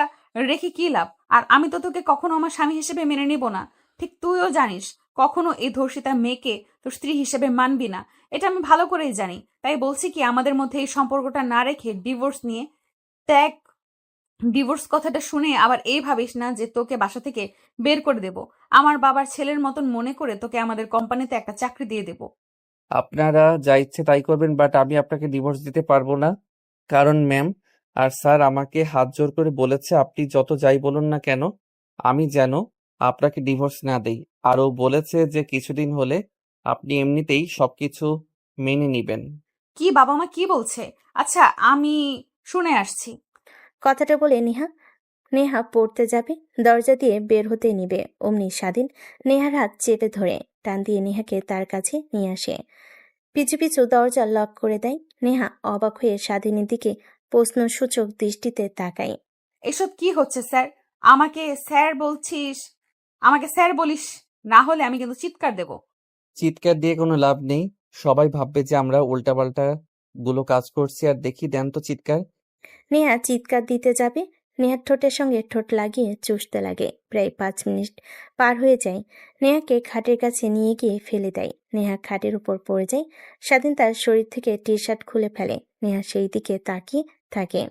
রেখে কি লাভ? আর আমি তো তোকে কখনো আমার স্বামী হিসেবে মেনে নিব না। ঠিক তুইও জানিস, কখনো এই ধর্ষিতা মেয়েকে তোর স্ত্রী হিসেবে মানবি না। এটা আমি ভালো করেই জানি। তাই বলছি কি, আমাদের মধ্যে এই সম্পর্কটা না রেখে ডিভোর্স নিয়ে দেখ। ডিভোর্স কথাটা শুনে আবার এই ভাবিস না যে তোকে বাসা থেকে বের করে দেব। আমার বাবার ছেলের মতন মনে করে তোকে আমাদের কোম্পানিতে একটা চাকরি দিয়ে দেব। আপনারা যা ইচ্ছে তাই করবেন, বাট আমি আপনাকে ডিভোর্স দিতে পারবো না। কারণ ম্যাম আর স্যার আমাকে হাত জোর করে বলেছে আপনি যত যাই বলুন না কেন আমি যেন আপনাকে ডিভোর্স না দেই। আরও বলেছে যে কিছুদিন হলে আপনি এমনিতেই সবকিছু মেনে নিবেন। কি বাবা মা কি বলছে? আচ্ছা, আমি শুনে আসছি। কথাটা বলে নেহা পড়তে যাবে, দরজা দিয়ে বের হতে নিবে, অমনি স্বাধীন নেহার হাত চেপে ধরে টান দিয়ে নেহাকে তার কাছে নিয়ে আসে। পিছু পিছু দরজা লক করে দেয়। নেহা অবাক হয়ে স্বাধীনের দিকে প্রশ্নসূচক দৃষ্টিতে তাকায়। এসব কি হচ্ছে স্যার? আমাকে স্যার বলছিস? আমাকে স্যার বলিস, না হলে আমি কিন্তু চিৎকার দেব। চিৎকার দিয়ে কোনো লাভ নেই, সবাই ভাববে যে আমরা উল্টাপাল্টা গুলো কাজ করছি। আর দেখি দেন তো চিৎকার। নেহা চিৎকার দিতে যাবে, নেহার ঠোঁটের সঙ্গে ঠোঁট লাগিয়ে চুষতে লাগে। প্রায় 5 মিনিট পার হয়ে যায়। নেহাকে খাটের কাছে নিয়ে গিয়ে ফেলে দেয়। নেহা খাটের উপর পড়ে যায়। স্বাধীন তার শরীর থেকে টি শার্ট খুলে ফেলে। নেহা সেই দিকে তাকিয়ে থাকে।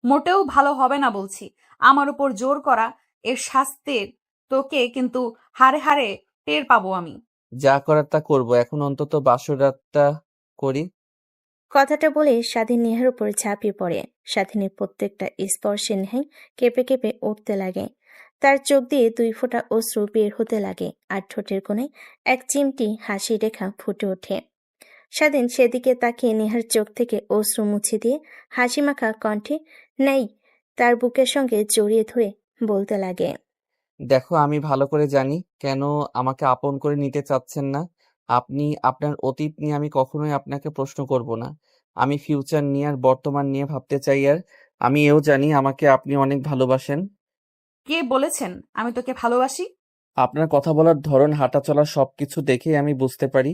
মোটেও ভালো হবে না বলছি। আমার উপর জোর করা এর শাস্তির তোকে কিন্তু হারে হারে টের পাবো আমি। যা করার তা করবো, এখন অন্তত বাসর রাতটা করি। কথাটা বলে স্বাধীন নেহার উপর ঝাঁপিয়ে পড়ে। স্বাধীনের প্রত্যেকটা স্পর্শে নেহাই কেঁপে কেঁপে উঠতে লাগে। তার চোখ দিয়ে 2 ফোঁটা অশ্রু বের হতে লাগে, আর ঠোঁটের কোণে এক চিমটি হাসি রেখা ফুটে ওঠে। স্বাধীন সেদিকে তাকিয়ে নেহার চোখ থেকে অশ্রু মুছে দিয়ে হাসিমাখা কণ্ঠে নেই তার বুকের সঙ্গে জড়িয়ে ধরে বলতে লাগে, দেখো, আমি ভালো করে জানি কেন আমাকে আপন করে নিতে চাচ্ছেন না। আপনি আপনার অতীত নিয়ে আমি কখনোই আপনাকে প্রশ্ন করব না। আমি ফিউচার নিয়ে আর বর্তমান নিয়ে ভাবতে চাই, আর আমি এও জানি আমাকে আপনি অনেক ভালোবাসেন। কে বলেছেন আমি তোকে ভালোবাসি? আপনার কথা বলার ধরন, হাঁটাচলা সবকিছু দেখেই আমি বুঝতে পারি।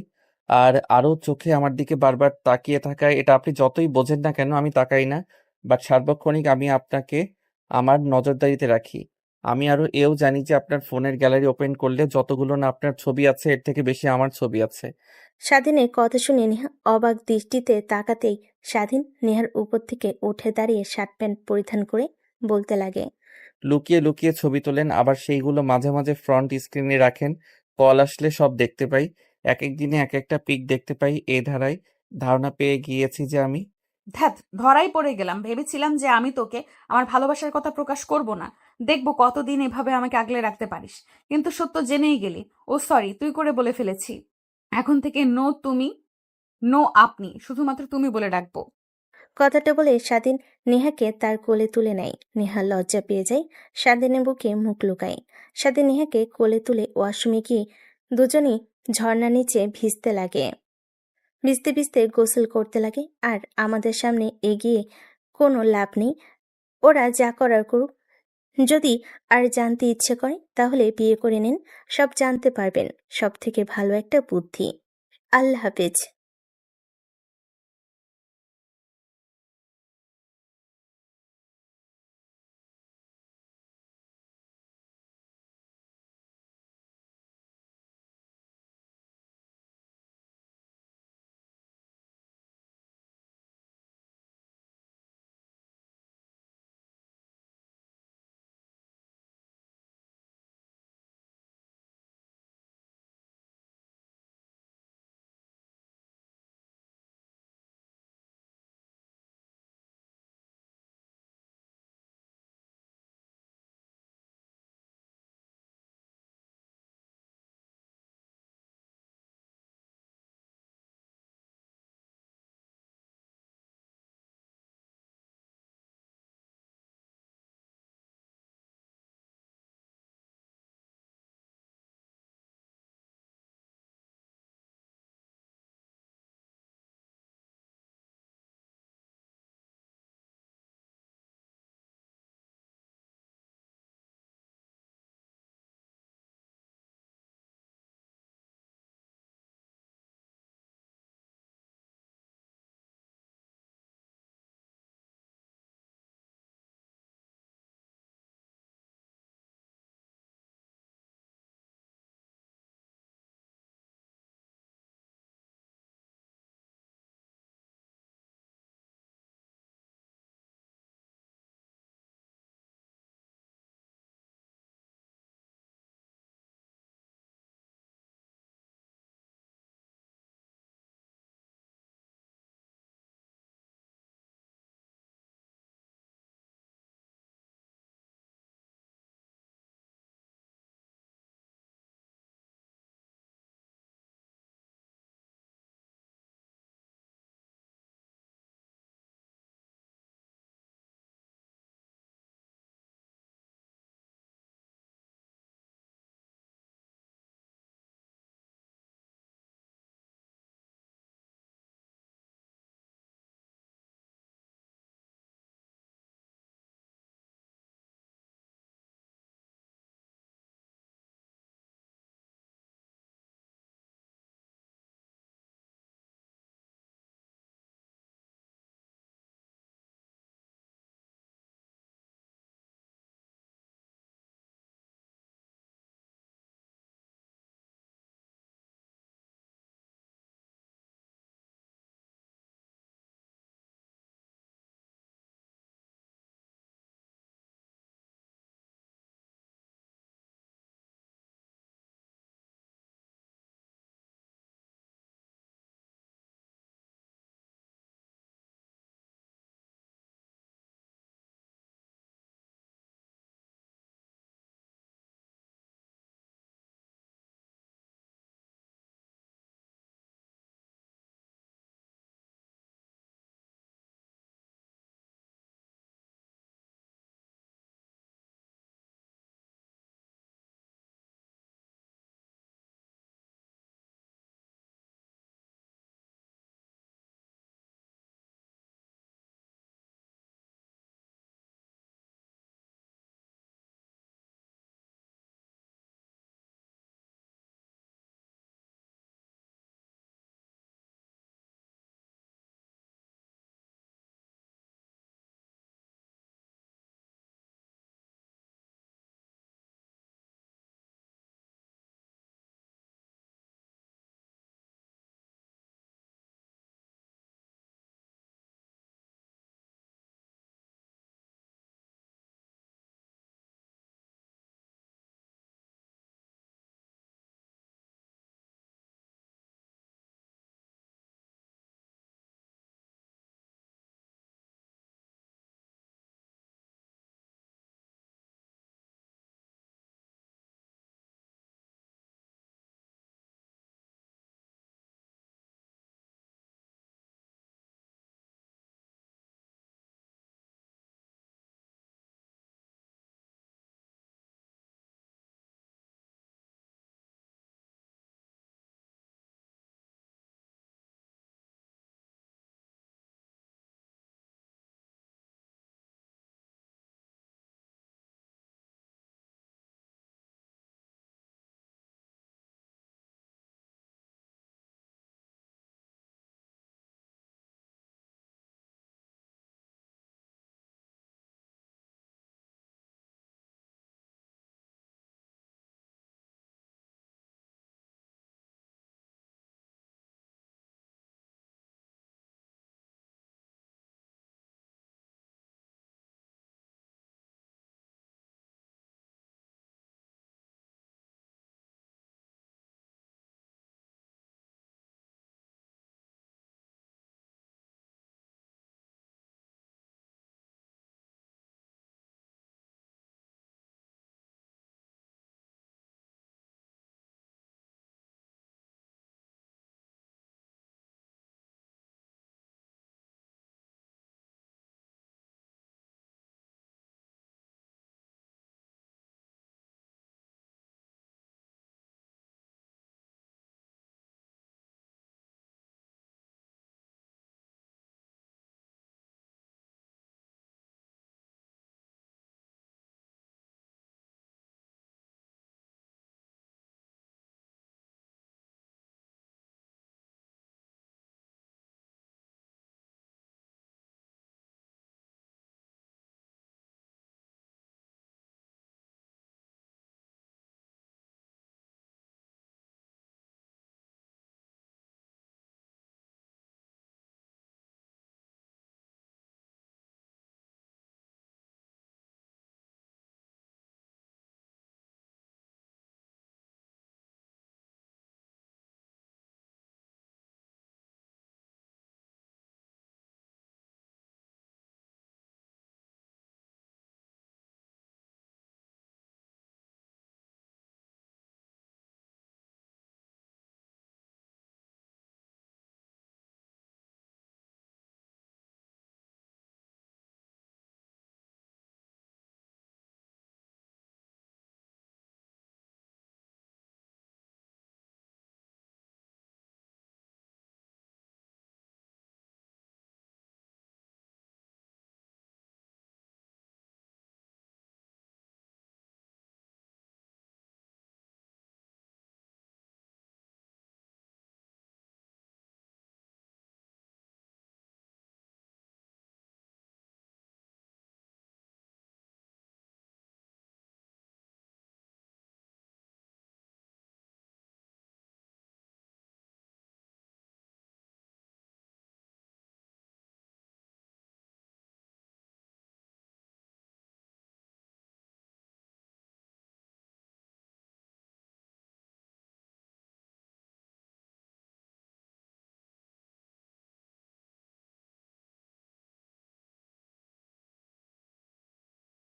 আর আরো চোখে আমার দিকে বারবার তাকিয়ে থাকায়, এটা আপনি যতই বোঝেন না কেন আমি তাকাই না, বাট সার্বক্ষণিক আমি আপনাকে আমার নজরদারিতে রাখি। আমি আরো এও জানি যে আপনার ফোনের গ্যালারি ওপেন করলে যতগুলো না আপনার ছবি আছে, এর থেকে বেশি আমার ছবি আছে। স্বাধীনের কথা শুনে নেহা অবাক দৃষ্টিতে তাকাতেই স্বাধীন নেহার উপর থেকে উঠে দাঁড়িয়ে শার্ট প্যান্ট পরিধান করে বলতে লাগে। লুকিয়ে লুকিয়ে ছবি তোলেন, আবার সেইগুলো মাঝে মাঝে ফ্রন্ট স্ক্রিনে রাখেন। কল আসলে সব দেখতে পাই, এক এক দিনে এক একটা পিক দেখতে পাই। এই ধারায় ধারণা পেয়ে গিয়েছি যে আমি ধ্যাত, ধরাই পড়ে গেলাম। ভেবেছিলাম যে আমি তোকে আমার ভালোবাসার কথা প্রকাশ করব না, দেখবো কতদিন এভাবে আমাকে আগলে রাখতে পারিস। কিন্তু সত্য জেনেই গেলি। ও সরি, তুই করে বলে ফেলেছি। এখন থেকে নো তুমি, নো আপনি, শুধুমাত্র তুমি বলে ডাকবো। কথাটা বলে স্বাধীন নেহাকে তার কোলে তুলে নেয়। নেহা লজ্জা পেয়ে যায়, স্বাধীনের বুকে মুখ লুকায়। স্বাধীন নেহাকে কোলে তুলে ওয়াশরুমে গিয়ে দুজনেই ঝর্ণা নিচে ভিজতে লাগে। ভিজতে ভিজতে গোসল করতে লাগে। আর আমাদের সামনে এগিয়ে কোনো লাভ নেই, ওরা যা করার করুক। যদি আর জানতে ইচ্ছে করে তাহলে বিয়ে করে নিন, সব জানতে পারবেন। সব থেকে ভালো একটা বুদ্ধি। আল্লাহ হাফেজ।